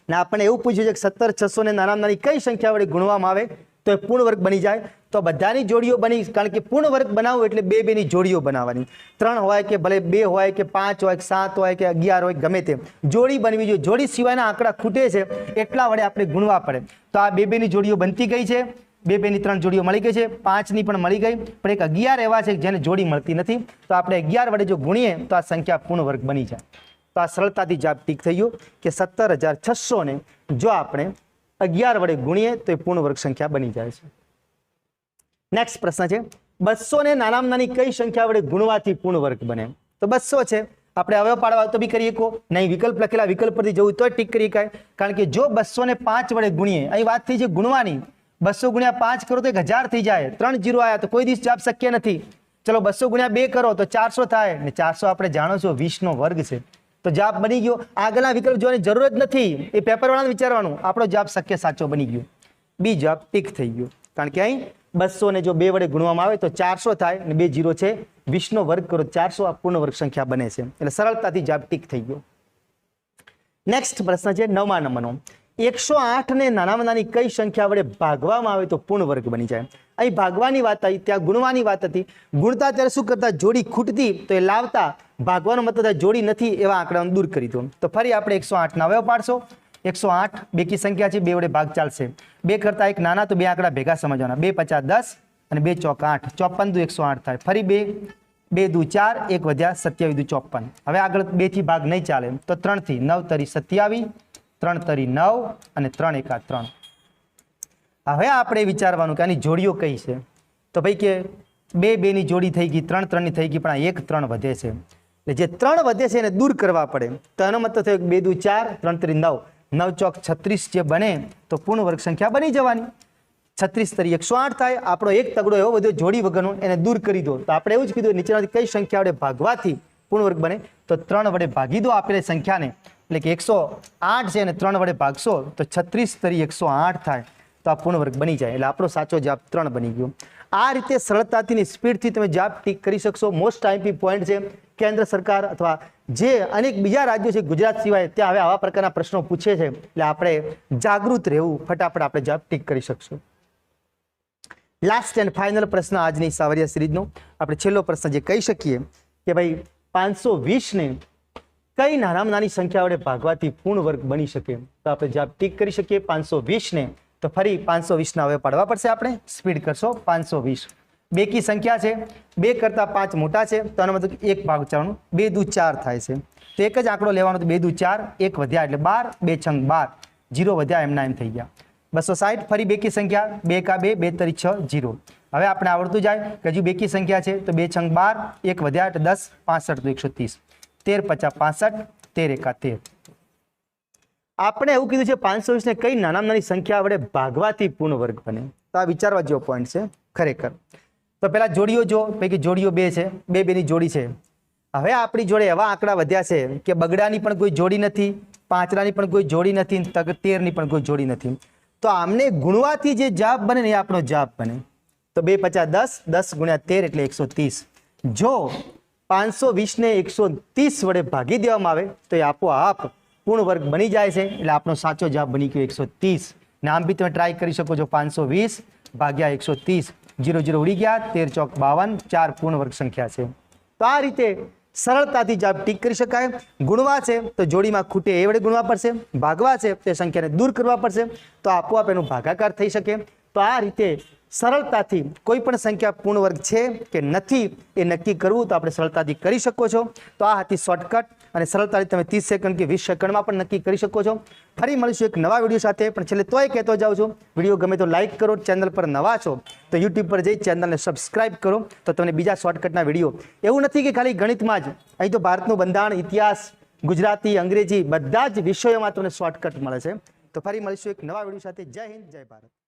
ને આપણને એવું પૂછ્યું છે કે 17 600 ને નાનામાં નાની કઈ સંખ્યા વડે ગુણવામાં આવે તો એ પૂર્ણ વર્ગ બની જાય। તો બધાની જોડીઓ બની, કારણ કે પૂર્ણ વર્ગ બનાવવું એટલે 2 2 ની જોડીઓ બનાવવાની। 3 હોય કે ભલે 2 હોય કે 5 હોય કે 7 હોય કે 11 હોય ગમે તે જોડી બનવી જોઈએ। જોડી સિવાયના આંકડા ખૂટે છે એટલા વડે આપણે ગુણવા પડે। તો આ 2 2 ની જોડીઓ બનતી ગઈ છે, 2 2 ની 3 જોડીઓ મળી ગઈ છે, 5 ની પણ મળી ગઈ, પણ એક 11 એવા છે જેને જોડી મળતી નથી। તો આપણે 11 વડે જો ગુણીએ તો આ સંખ્યા પૂર્ણ વર્ગ બની જાય। તો આ સરળતાથી જવાબ ટીક થઈ ગયો કે 17600 ને જો આપણે 11 વડે ગુણીએ તો એ પૂર્ણ વર્ગ સંખ્યા બની જાય છે। નેક્સ્ટ પ્રશ્ન છે 200 ને નાનામાં નાની કઈ સંખ્યા વડે ગુણવાથી પૂર્ણ વર્ગ બને? તો 200 છે, આપણે અવયવ પાડવા તો બી કરી શકો નહીં, વિકલ્પ લખેલા વિકલ્પ પરથી જવું તો ટીક કરી શકાય, કારણ કે જો 205 વડે ગુણીએ, અહીં વાત થઈ છે ગુણવાની, 200 ગુણ્યા 5 કરો તો 1000 થઈ જાય, 3 0 આવ્યા તો કોઈ દિવસ જવાબ શક્ય નથી। ચલો 200 ગુણ્યા 2 કરો તો 400 થાય ને 400 આપણે જાણો છો 20 નો વર્ગ છે, તો જવાબ બની ગયો। આગળના વિકલ્પ જોવાની જરૂર જ નથી, એ પેપર વાળાને વિચારવાનું, આપણો જવાબ શક્ય સાચો બની ગયો, બી જવાબ ટીક થઈ ગયો, કારણ કે અહીં 200 ને જો 2 વડે ગુણવામાં આવે તો 400 થાય ને 2 0 છે, 20 નો વર્ગ કરો 400 આ પૂર્ણ વર્ગ સંખ્યા બને છે, એટલે સરળતાથી જવાબ ટીક થઈ ગયો। નેક્સ્ટ પ્રશ્ન છે 9મા નંબરનો, 108 ને નાનામાં નાની કઈ સંખ્યા વડે ભાગવામાં આવે તો પૂર્ણ વર્ગ બની જાય? અહીં ભાગવાની વાત આવી, ત્યાં ગુણવાની વાત હતી। ગુણતા ત્યારે શું કરતા? જોડી ખૂટતી તો એ લાવતા, ભાગવાનો મતલબ જોડી નથી એવા આંકડાને દૂર કરી દો। તો ફરી આપણે 108 ના અવયવ પાડશો। 108 બેકી સંખ્યા છે, 2 વડે ભાગ ચાલશે, 2 કરતા એક નાના તો 2 આંકડા ભેગા સમજવાના, 2 50 10 અને 2 ચોક 8, 54 દુ 108 થાય, ફરી 2 2 દુ 4, 1 વધ્યા 27 દુ 54। હવે આગળ 2 થી ભાગ નહીં ચાલે તો 3 થી 9 તરી 27, 3 તરી 9 અને 3 એકા 3। હવે આપણે વિચારવાનું કે આની જોડીઓ કઈ છે? તો ભાઈ કે 2 2 ની જોડી થઈ ગઈ, 3 3 ની થઈ ગઈ, પણ આ 1 3 વધે છે, એટલે જે 3 વધે છે એને દૂર કરવા પડે। તો એનો મતલબ થયો 2 દુ 4, 3 તરી 9, 9 ચોક 36 જે બને તો પૂર્ણ વર્ગ સંખ્યા બની જવાની। 36 તરી 108 થાય, આપણો એક તગડો એવો બધો જોડી વગરનો એને દૂર કરી દો। તો આપણે એવું જ કીધું નીચેનાથી કઈ સંખ્યા વડે ભાગવાથી પૂર્ણ વર્ગ બને? તો 3 વડે ભાગી દો આપેલી સંખ્યાને, એટલે કે 108 છે અને 3 વડે ભાગશો તો 36 તરી 108 થાય, તો આ પૂર્ણ વર્ગ બની જાય, એટલે આપણો સાચો જવાબ 3 બની ગયો। આ રીતે સરળતાથી સ્પીડથી તમે જવાબ ટીક કરી શકશો। મોસ્ટ આઈએમપી પોઈન્ટ છે, કેન્દ્ર સરકાર અથવા જે અનેક બીજા રાજ્યો છે ગુજરાત સિવાય ત્યાં હવે આવા પ્રકારના પ્રશ્નો પૂછે છે, એટલે આપણે જાગૃત રહેવું, ફટાફટ આપણે જવાબ ટીક કરી શકશું। લાસ્ટ એન્ડ ફાઇનલ પ્રશ્ન આજની સાવરિયા સિરીઝનો આપણે છેલ્લો પ્રશ્ન જે કહી શકીએ કે ભાઈ 520 ને કઈ નાનામાં નાની સંખ્યા વડે ભાગવાથી પૂર્ણ વર્ગ બની શકે? તો આપણે જવાબ ટીક કરી શકીએ 520 ને, તો ફરી 520 ના હવે પાડવા પડશે, આપણે સ્પીડ કરશો। 520 બેકી સંખ્યા છે, 2 કરતા 5 મોટા છે, તો આનો મતલબ 1 ભાગ ચાલવાનું, 2 દુ 4 થાય છે, તો એક જ આંકડો લેવાનો, તો 2 દુ 4, 1 વધ્યા એટલે 12, 2 છંગ 12, 0 વધ્યા એમના એમ થઈ ગયા। 260 ફરી બેકી સંખ્યા, 2 કા 2, 2 તરી 6, 0। હવે આપણે આવડતું જાય કે હજુ બેકી સંખ્યા છે, તો 2 છંગ 12, 1 વધ્યા એટલે 10, 65 તો 130, 13 50 65, 13 એકા 13। આપણે એવું કીધું છે 520 ને કઈ નાનામાં નાની સંખ્યા વડે ભાગવાથી પૂર્ણ વર્ગ બને? તો આ વિચારવા જેવો પોઈન્ટ છે ખરેખર। તો પેલા જોડીઓ જો, પૈકી જોડીઓ 2 છે, 2 2 ની જોડી છે। હવે આપણી જોડે એવા આંકડા વધ્યા છે કે બગડાની પણ કોઈ જોડી નથી, પાંચડાની પણ કોઈ જોડી નથી, 13 ની પણ કોઈ જોડી નથી, તો આમને ગુણવાથી જે જવાબ બને ને એ આપણો જવાબ બને। તો 2 50 10, 10 ગુણ્યા 13 એટલે 130। જો 520 ને 130 વડે ભાગી દેવામાં આવે તો એ આપોઆપ પૂર્ણ વર્ગ બની જાય છે, એટલે આપણો સાચો જવાબ બની ગયો 130। નામ બી તમે ટ્રાય કરી શકો છો, 520 ભાગ્યા 130, 0 0 ઉડી ગયા, 13 ચોક 52, 4 પૂર્ણ વર્ગ સંખ્યા છે। તો આ રીતે સરળતાથી જવાબ ટીક કરી શકાય। ગુણવા છે તો જોડીમાં ખૂટે એ વડે ગુણવા પડશે, ભાગવા છે તે સંખ્યાને દૂર કરવા પડશે, તો આપોઆપ એનો ભાગાકાર થઈ શકે। તો આ રીતે સરળતાથી કોઈ પણ સંખ્યા પૂર્ણ વર્ગ છે કે નથી એ નક્કી કરવું તો આપણે સરળતાથી કરી શકો છો। તો આ હતી શોર્ટકટ અને સરળતાથી તમે 30 સેકન્ડ કે 20 સેકન્ડમાં પણ નક્કી કરી શકો છો. ફરી મળીશું એક નવા વિડીયો સાથે. પણ છેલ્લે તોય કહેતો જાઉં છું, વિડીયો ગમે તો લાઇક કરો. ચેનલ પર નવા છો તો યુટ્યુબ પર જઈ ચેનલને સબસ્ક્રાઇબ કરો, તો તમને બીજા શોર્ટકટના વિડીયો, એવું નથી કે ખાલી ગણિતમાં જ, અહીં તો ભારતનું બંધારણ, ઇતિહાસ, ગુજરાતી, અંગ્રેજી બધા જ વિષયોમાં તમને શોર્ટકટ મળે છે. તો ફરી મળીશું એક નવા વિડીયો સાથે. જય હિન્દ, જય ભારત.